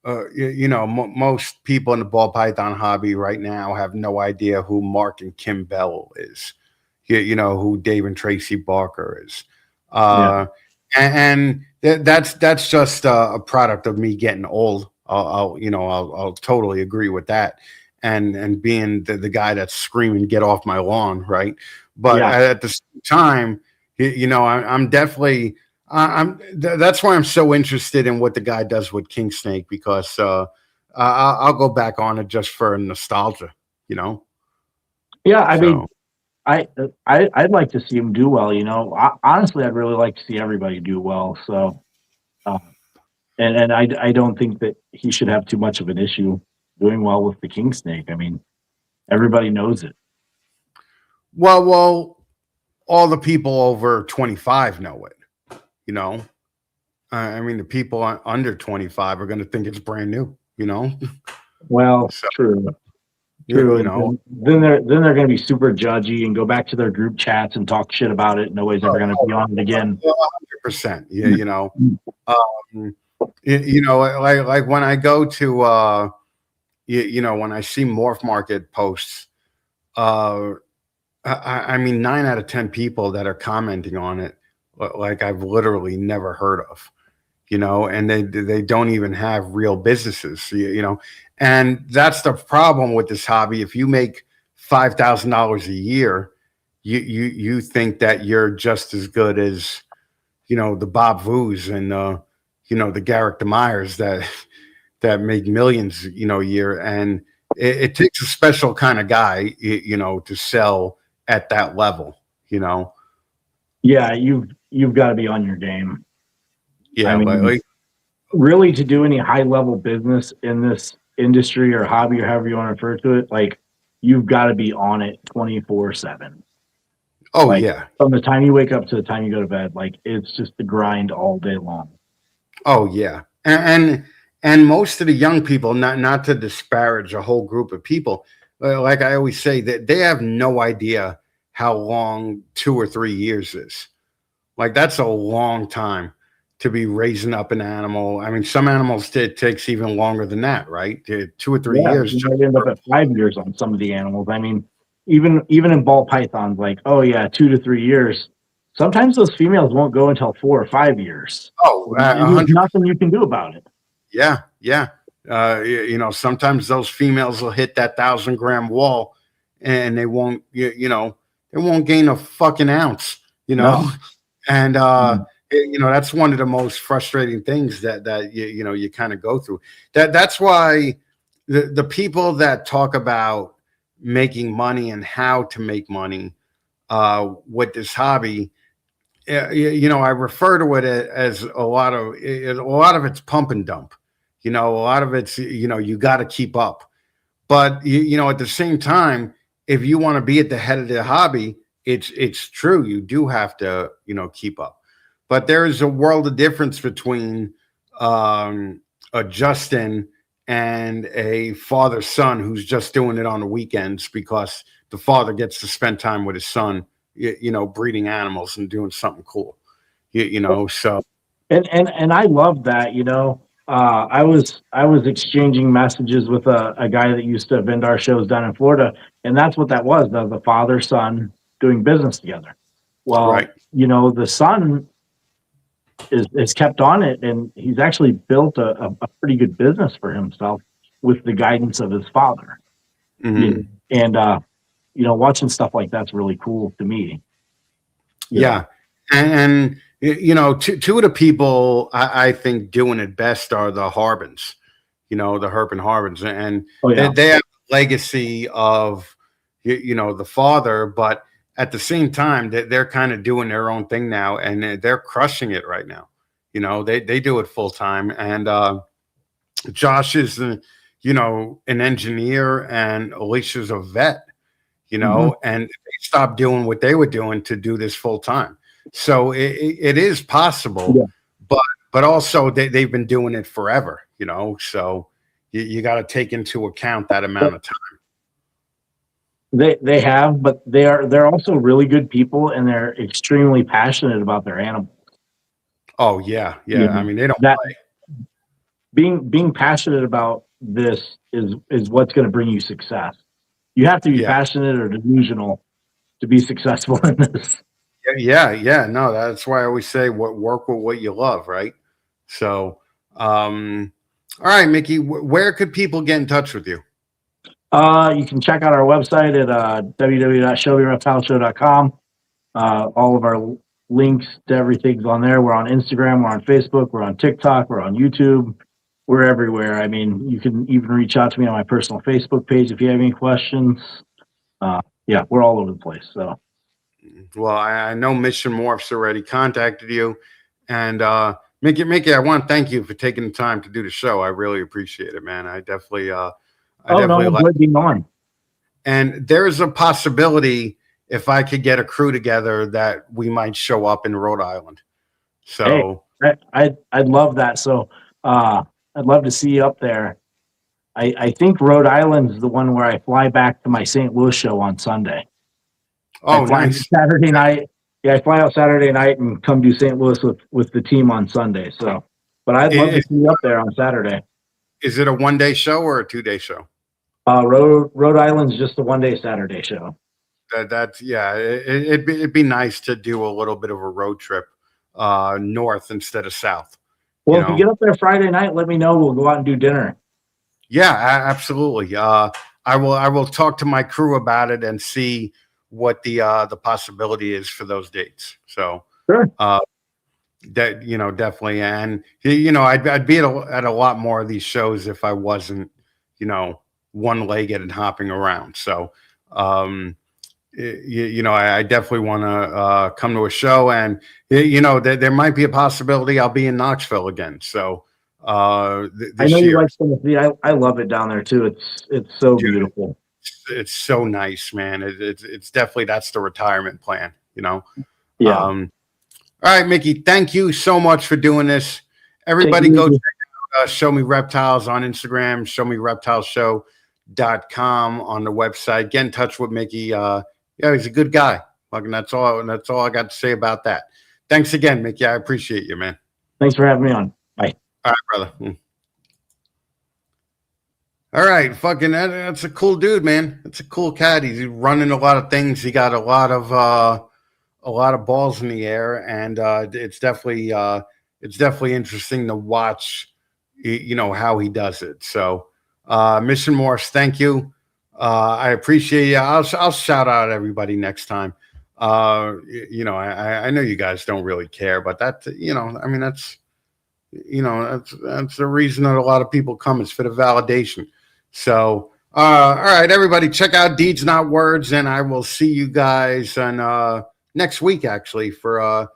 most people in the ball python hobby right now have no idea who Mark and Kim Bell is, who Dave and Tracy Barker is, and that's just a product of me getting old. I'll totally agree with that. And being the guy that's screaming, "Get off my lawn!" Right? But at the same time, I'm definitely that's why I'm so interested in what the guy does with King Snake, because I'll go back on it just for nostalgia. Yeah, I mean, I'd like to see him do well. Honestly, I'd really like to see everybody do well. So, and I don't think that he should have too much of an issue doing well with the King Snake. I mean, everybody knows it. Well, all the people over 25 know it. I mean, the people under 25 are going to think it's brand new. Well, so, true. Then they're going to be super judgy and go back to their group chats and talk shit about it. Nobody's ever going to be on it again. 100%. Yeah, like when I go to when I see Morph Market posts, I mean, 9 out of 10 people that are commenting on it, like I've literally never heard of, and they don't even have real businesses, and that's the problem with this hobby. If you make $5,000 a year, you think that you're just as good as, the Bob Vu's and the Garrick DeMeyers that make millions, a year, and it takes a special kind of guy, to sell at that level, Yeah, you've got to be on your game. Yeah, I mean, really, to do any high level business in this industry or hobby or however you want to refer to it, like you've got to be on it 24/7. Oh yeah, from the time you wake up to the time you go to bed, like it's just the grind all day long. Oh yeah, and most of the young people, not to disparage a whole group of people, like I always say, that they have no idea how long 2 or 3 years is. Like, that's a long time to be raising up an animal. I mean, some animals it takes even longer than that, right? 2 or 3 years. You might end up at 5 years on some of the animals. I mean, even in ball pythons, like, oh yeah, 2 to 3 years. Sometimes those females won't go until 4 or 5 years. Oh, there's nothing you can do about it. Yeah, yeah. You know, sometimes those females will hit that 1,000-gram wall, and they won't, they won't gain a fucking ounce. You know, No. and that's one of the most frustrating things that you kind of go through. That's why the people that talk about making money and how to make money with this hobby, I refer to it as a lot of it's pump and dump. A lot of it's you got to keep up, but at the same time, if you want to be at the head of the hobby, it's true, you do have to keep up. But there is a world of difference between a Justin and a father-son who's just doing it on the weekends because the father gets to spend time with his son, breeding animals and doing something cool, so. And I love that, I was exchanging messages with a guy that used to vend our shows down in Florida, and that's what that was, the father son doing business together. Well, right. The son is kept on it, and he's actually built a pretty good business for himself with the guidance of his father. Mm-hmm. And watching stuff like that's really cool to me. Yeah. And two of the people I think doing it best are the Harbins, the Herp and Harbins, and they have a legacy of the father, but at the same time they're kind of doing their own thing now, and they're crushing it right now. They do it full time, and Josh is an engineer, and Alicia's a vet, and they stopped doing what they were doing to do this full time. So it is possible, but also they've been doing it forever, so you got to take into account that amount of time. They have, but they're also really good people, and they're extremely passionate about their animals. Oh yeah. I mean, they don't play. Being passionate about this is what's going to bring you success. You have to be passionate or delusional to be successful in this. Yeah. No, that's why I always say work with what you love, right? So, all right, Micky, where could people get in touch with you? You can check out our website at www.showmereptileshow.com. All of our links to everything's on there. We're on Instagram, we're on Facebook, we're on TikTok, we're on YouTube. We're everywhere. I mean, you can even reach out to me on my personal Facebook page if you have any questions. We're all over the place. So, well, I know Mission Morph's already contacted you, and Micky, I want to thank you for taking the time to do the show. I really appreciate it, man. I definitely like being on. And there's a possibility if I could get a crew together that we might show up in Rhode Island. So I'd love that. So I'd love to see you up there. I think Rhode Island's the one where I fly back to my St. Louis show on Sunday. Oh, nice. Saturday night. Yeah, I fly out Saturday night and come to St. Louis with the team on Sunday. So, but I'd love to see you up there on Saturday. Is it a 1-day show or a 2-day show? Rhode Island's just a 1-day Saturday show. It'd be nice to do a little bit of a road trip north instead of south. Well, if you get up there Friday night, let me know. We'll go out and do dinner. Yeah, absolutely. I will talk to my crew about it and see what the possibility is for those dates. So sure. That definitely, and I'd be at a lot more of these shows if I wasn't one-legged and hopping around. So I definitely want to come to a show, and there might be a possibility I'll be in Knoxville again. So I know you like Tennessee. I love it down there too. It's so beautiful. It's so nice, man. It's definitely, that's the retirement plan. Yeah. All right, Micky, thank you so much for doing this. Everybody go check out Show Me Reptiles on Instagram, Show Me Reptiles Show. on the website. Get in touch with Micky. Yeah, he's a good guy. Fucking that's all I got to say about that. Thanks again, Micky. I appreciate you, man. Thanks for having me on. Bye. All right, brother. All right, fucking that's a cool dude, man. It's a cool cat. He's running a lot of things. He got a lot of balls in the air, and it's definitely interesting to watch, you know, how he does it. So, Mission Morse, thank you. I appreciate you. I'll shout out everybody next time. You know, I know you guys don't really care, but that, you know, I mean, that's the reason that a lot of people come is for the validation. So, all right, everybody, check out Deeds Not Words, and I will see you guys on next week, actually, for a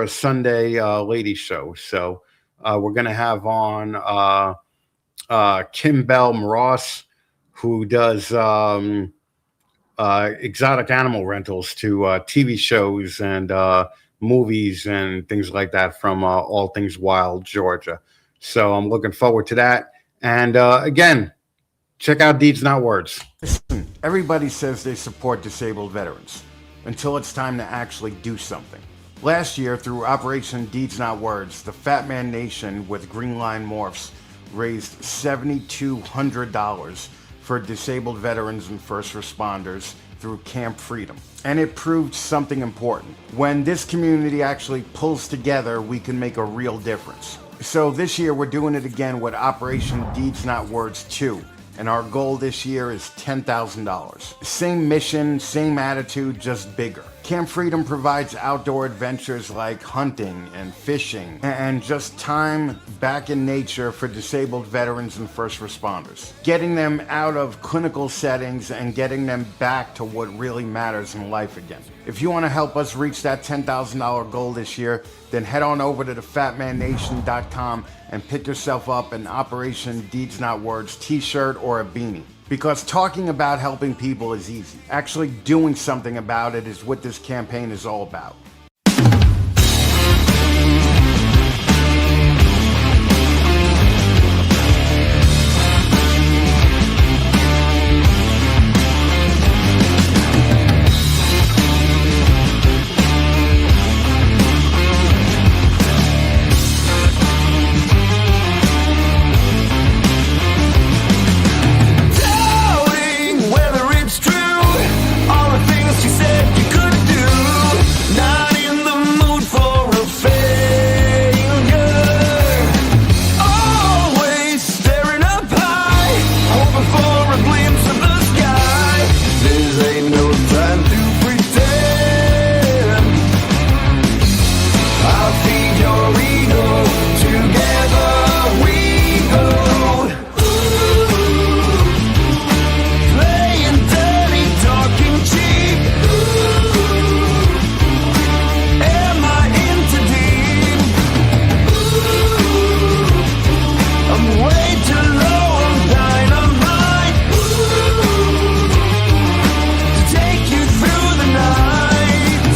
Sunday ladies show. So we're gonna have on Kim Bell Ross, who does exotic animal rentals to TV shows and movies and things like that from All Things Wild, Georgia. So I'm looking forward to that. And again, check out Deeds Not Words. Listen, everybody says they support disabled veterans until it's time to actually do something. Last year, through Operation Deeds Not Words, the Fat Man Nation with Green Line Morphs raised $7,200 for disabled veterans and first responders through Camp Freedom. And it proved something important. When this community actually pulls together, we can make a real difference. So this year, we're doing it again with Operation Deeds Not Words 2. And our goal this year is $10,000. Same mission, same attitude, just bigger. Camp Freedom provides outdoor adventures like hunting and fishing and just time back in nature for disabled veterans and first responders. Getting them out of clinical settings and getting them back to what really matters in life again. If you want to help us reach that $10,000 goal this year, then head on over to thefatmannation.com and pick yourself up an Operation Deeds Not Words t-shirt or a beanie. Because talking about helping people is easy. Actually doing something about it is what this campaign is all about.